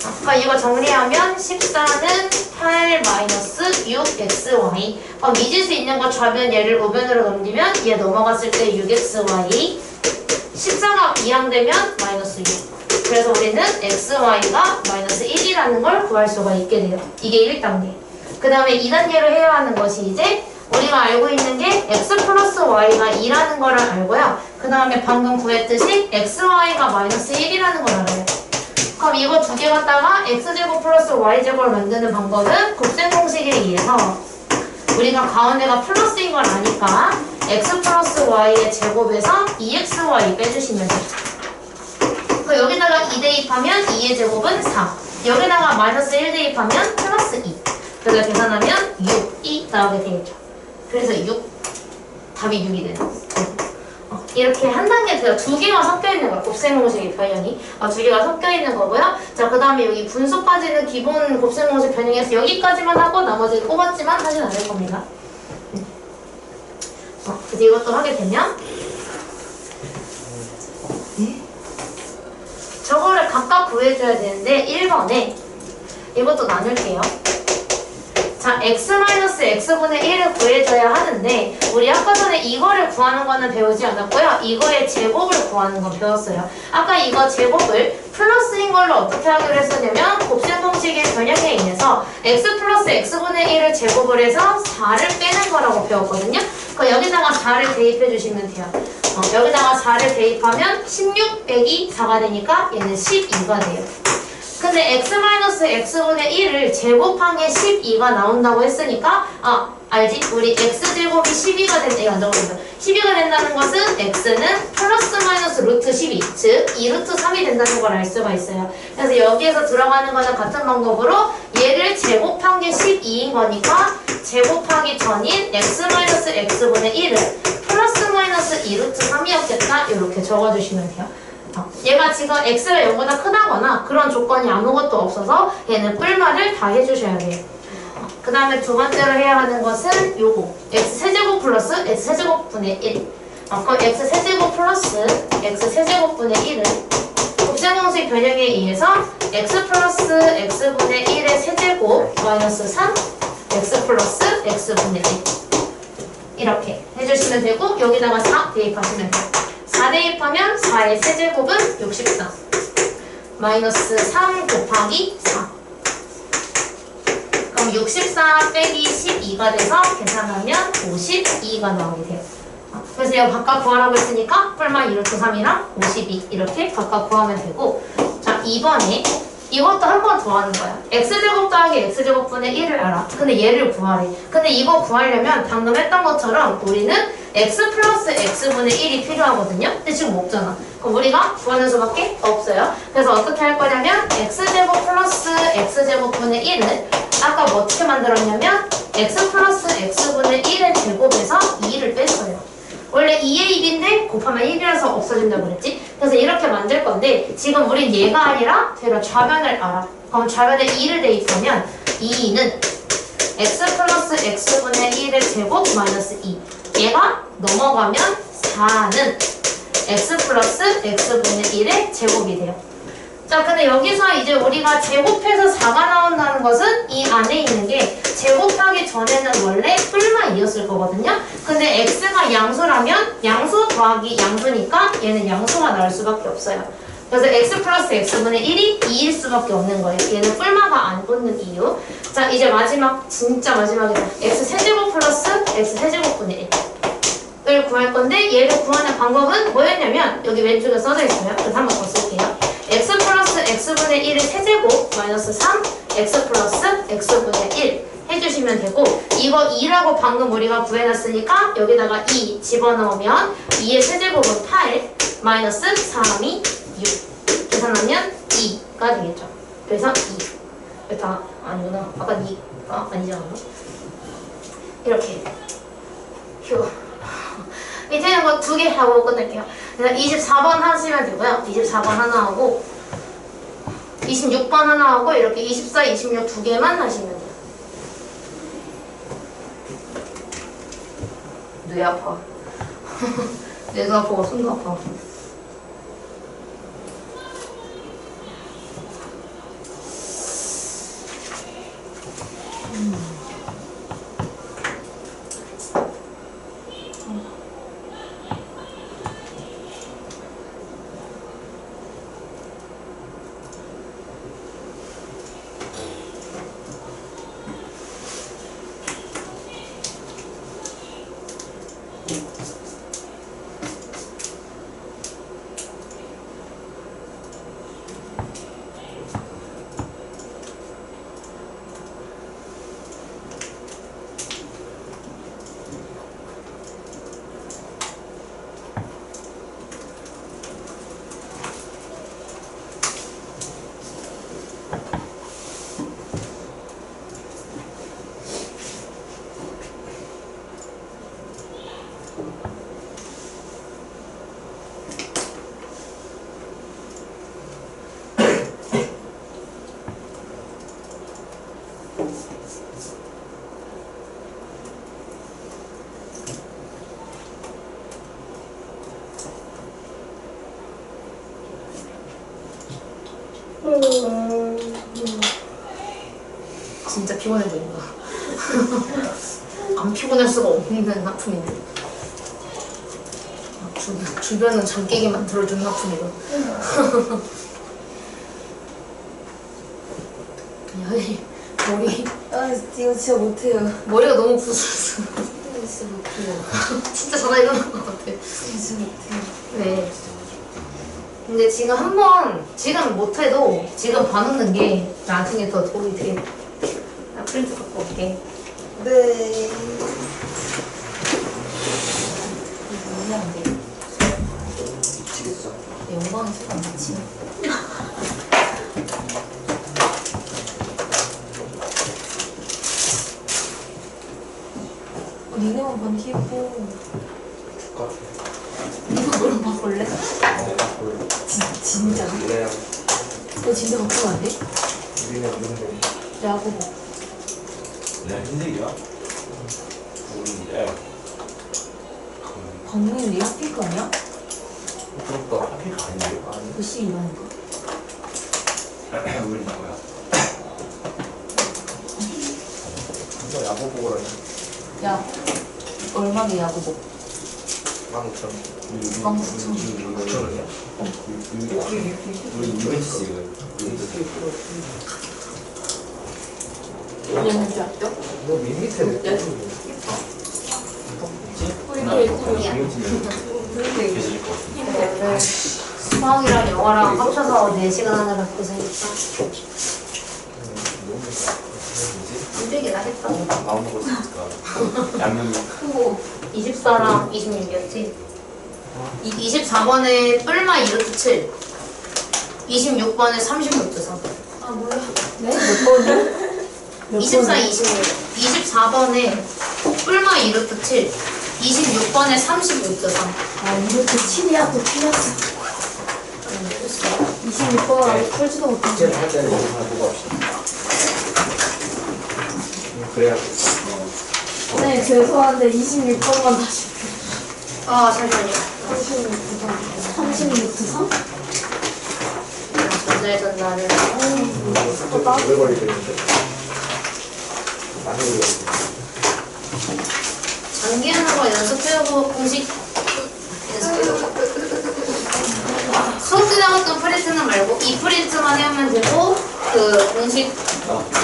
그럼 이거 정리하면 14는 8 마이너스 6xy. 그럼 잊을 수 있는 거 좌변 얘를 우변으로 넘기면 얘 넘어갔을 때 6xy. 14가 이항되면 마이너스 6. 그래서 우리는 xy가 마이너스 1이라는 걸 구할 수가 있게 돼요. 이게 1단계. 그 다음에 2단계로 해야 하는 것이 이제 우리가 알고 있는 게 x 플러스 y가 2라는 거를 알고요. 그 다음에 방금 구했듯이 xy가 마이너스 1이라는 걸 알아요. 그럼 이거 두 개 갖다가 x제곱 플러스 y제곱을 만드는 방법은 곱셈 공식에 의해서 우리가 가운데가 플러스인 걸 아니까 x 플러스 y의 제곱에서 2xy 빼주시면 돼요. 그 여기다가 2 대입하면 2의 제곱은 4. 여기다가 마이너스 1 대입하면 플러스 2. 그래서 계산하면 6이 나오게 되겠죠. 그래서 6. 답이 6이 되는. 이렇게 한 단계 돼요. 두 개가 섞여 있는 거예요. 곱셈 공식의 변형이. 두 개가 섞여 있는 거고요. 자, 그 다음에 여기 분수까지는 기본 곱셈 공식 변형에서 여기까지만 하고 나머지는 뽑았지만 하진 않을 겁니다. 그래서 이것도 하게 되면 저거를 각각 구해줘야 되는데 1번에 이것도 나눌게요. 자, x-x분의 1을 구해줘야 하는데 우리 아까 전에 이거를 구하는 거는 배우지 않았고요. 이거의 제곱을 구하는 건 배웠어요. 아까 이거 제곱을 플러스인 걸로 어떻게 하기로 했었냐면 곱셈 공식의 변형에 의해서 x 플러스 x분의 1을 제곱을 해서 4를 빼는 거라고 배웠거든요. 그럼 여기다가 4를 대입해 주시면 돼요. 여기다가 4를 대입하면 16 빼기 4가 되니까 얘는 12가 돼요. 근데 x-x분의 1을 제곱한 게 12가 나온다고 했으니까 알지? 우리 x제곱이 12가 된다. 이거 안 적어준다. 12가 된다는 것은 x는 플러스 마이너스 루트 12, 즉 2루트 3이 된다는 걸 알 수가 있어요. 그래서 여기에서 들어가는 거는 같은 방법으로 얘를 제곱한 게 12인 거니까 제곱하기 전인 x-x분의 1을 플러스 마이너스 2루트 3이었겠다. 이렇게 적어주시면 돼요. 얘가 지금 x가 0보다 크다거나 그런 조건이 아무것도 없어서 얘는 뿔말을 다 해주셔야 돼요. 그 다음에 두 번째로 해야 하는 것은 요거 x세제곱 플러스 x세제곱분의 1. 그럼 x세제곱 플러스 x세제곱분의 1을 곱셈 공식 변형에 의해서 x 플러스 x분의 1의 세제곱 마이너스 3 x 플러스 x분의 1 이렇게 해주시면 되고 여기다가 4 대입하시면 돼요. 4 대입하면 4의 세제곱은 64 마이너스 3 곱하기 4 그럼 64 빼기 12가 돼서 계산하면 52가 나오게 돼요. 그래서 이거 각각 구하라고 했으니까 뿔만 2루트 3이랑 52 이렇게 각각 구하면 되고 자 2번에 이것도 한 번 더 하는 거야. x제곱 더하기 x제곱분의 1을 알아. 근데 얘를 구하래. 근데 이거 구하려면 방금 했던 것처럼 우리는 x 플러스 x분의 1이 필요하거든요. 근데 지금 없잖아. 그럼 우리가 구하는 수밖에 없어요. 그래서 어떻게 할 거냐면 x제곱 플러스 x제곱분의 1을 아까 뭐 어떻게 만들었냐면 x 플러스 x분의 1의 제곱에서 2를 뺐어요. 원래 2의 1인데 곱하면 1이라서 없어진다고 그랬지? 그래서 이렇게 만들 건데 지금 우린 얘가 아니라 되려 좌변을 알아. 그럼 좌변에 2를 대입하면 2는 x 플러스 x분의 1의 제곱 마이너스 2 얘가 넘어가면 4는 x 플러스 x분의 1의 제곱이 돼요. 자, 근데 여기서 이제 우리가 제곱해서 4가 나온다는 것은 이 안에 있는 게 제곱하기 전에는 원래 뿔만 2였을 거거든요. 근데 x가 양수라면 양수 더하기 양수니까 얘는 양수가 나올 수밖에 없어요. 그래서 x 플러스 x분의 1이 2일 수밖에 없는 거예요. 얘는 뿔마가 안 붙는 이유. 자, 이제 마지막, 진짜 마지막이다. x 세제곱 플러스 x 세제곱분의 1을 구할 건데 얘를 구하는 방법은 뭐였냐면 여기 왼쪽에 써져 있어요. 그래서 한번 더 쓸게요. x 플러스 x분의 1의 세제곱 마이너스 3 x 플러스 x분의 1 해주시면 되고 이거 2라고 방금 우리가 구해놨으니까 여기다가 2 집어넣으면 2의 세제곱은 8 마이너스 3이 6 계산하면 2가 되겠죠. 그래서 2 다 아니구나. 아까 2가 아니잖아. 이렇게 휴 밑에는 거 2개 하고 끝낼게요. 그래서 24번 하시면 되고요. 24번 하나 하고 26번 하나 하고 이렇게 24, 26 두 개만 하시면 돼요. 뇌 아파. 뇌도 아프고 손도 아파. 진짜 피곤해 보인다. 안 피곤할 수가 없는 하품인데. 주변은 잠 깨게 만들어주는 하품이다. 아니, 머리. 아 이거 진짜 못해요. 머리가 너무 부스스. 진짜 못해요. 진짜 전화 일어난 것 같아. 진짜 못해요. 네. 근데 지금 한번, 지금 못해도 지금 봐놓는 게 나중에 더 도움이 되겠다. 나 프린트 갖고 올게. 네. 이게 안 돼. 미치겠어. 영광의 수가 많지. 니네만 반티 입고. 줄까? 이거 너랑 바꿀래? 내가 볼. 진짜? 우리랑 너 진짜 바꾸면 안 돼? 우리는 우는데. 야구. 그냥 흰색이야? 우리 방문이 네 핫핑크 아니야? 부럽다. 하필가 아닌데? 아니. 그 시 일하는 거. 우리 뭐야? 진짜 야구 보고 라니. 야, 얼마게 야구복? 15,000원. 9,000원이야? 우리 이벤트 이거. 얘는 줄 알죠? 너 밋밋해. 내 계실 것 같은데. 수학이랑 영어랑 합쳐서 4시간 하느라 고생했다. 힘들긴 하겠다. 마음 먹을 수 있을까? 양념이. 크고. 24랑 26이었지. 24번에 뿔마 이루트 7. 26번에 30루트 3. 아 몰라. 네? 몇 번이요? 24, 26. 24번에 뿔마 이루트 7. 26번에 30루트 3. 아 이렇게 7이야 또 틀렸어. 26번 아직 풀지도 못했네. 이제 할 때는 이거 하나 보고 합시다. 그래야 네 죄송한데 26번만 다시. 아, 잠시만요. 36트 3? 전자를. 오래 걸리겠는데? 많이 걸리겠는데? 장기하는 거 연습해오고 공식 연습해오고. 수업 때 나왔던 프린트는 말고 이 프린트만 해오면 되고 그 공식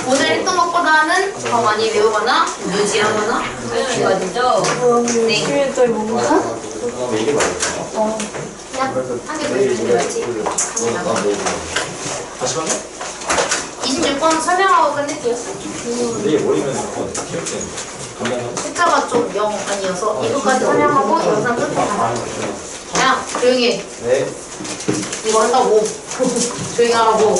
오늘 했던 것보다는 더 많이 외우거나 유지하거나 이거죠. 네. 일주일짜리 뭔가? 그다음에 이게 말이야. 그냥 한개 보여주면 되지. 다시 가네? 26번 설명하고 끝낼게요. 내 머리면 한번 키웠겠네. 감사합니다. 숫자가 좀 0 아니어서 이거까지 설명하고 영상 끝에 가자. 야, 조용히 해. 네. 이거 한다고. 조용히 하라고.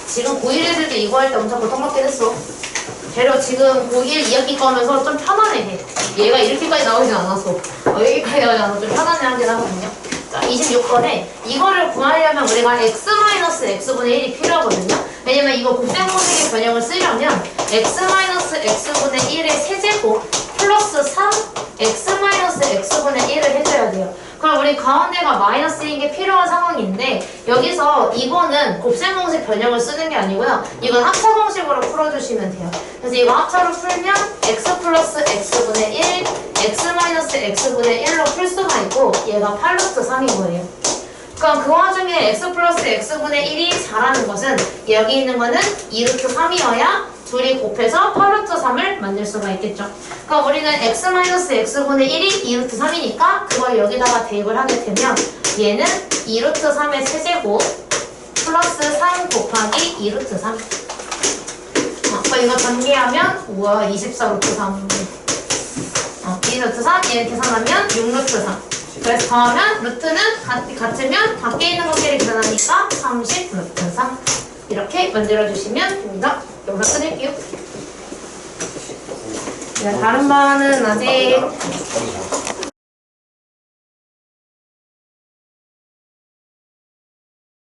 지금 고1 애들도 이거 할 때 엄청 고통받긴 했어. 걔로 지금 고1 2학기 거면서 좀 편안해 해. 얘가 이렇게까지 나오진 않아서 여기까지 나오지 않아서 좀 편안해 하긴 하거든요. 자, 26번에 이거를 구하려면 우리가 x-x분의 1이 필요하거든요. 왜냐면 이거 곱셈공식의 변형을 쓰려면 x-x분의 1의 세제곱 플러스 3 x-x분의 1을 해줘야 돼요. 그럼 우리 가운데가 마이너스인 게 필요한 상황인데 여기서 이거는 곱셈공식 변형을 쓰는 게 아니고요. 이건 합차공식으로 풀어주시면 돼요. 그래서 이거 합차로 풀면 x 플러스 x분의 1, x 마이너스 x분의 1로 풀 수가 있고 얘가 8루트 3인 거예요. 그럼 그 와중에 x 플러스 x분의 1이 4라는 것은 여기 있는 거는 2루트 3이어야 둘이 곱해서 8루트 3을 만들 수가 있겠죠. 그럼 우리는 x 마이너스 x분의 1이 2루트 3이니까 그걸 여기다가 대입을 하게 되면 얘는 2루트 3의 세제곱 플러스 3 곱하기 2루트 3. 그럼 이거 전개하면 우와 24루트 3. 2루트 3 얘 계산하면 6루트 3. 그래서 더하면 루트는 같으면 밖에 있는 것끼리 계산하니까 30루트 3. 이렇게 만들어주시면 됩니다. 영상 끊을게요. 네, 다른 반은 아직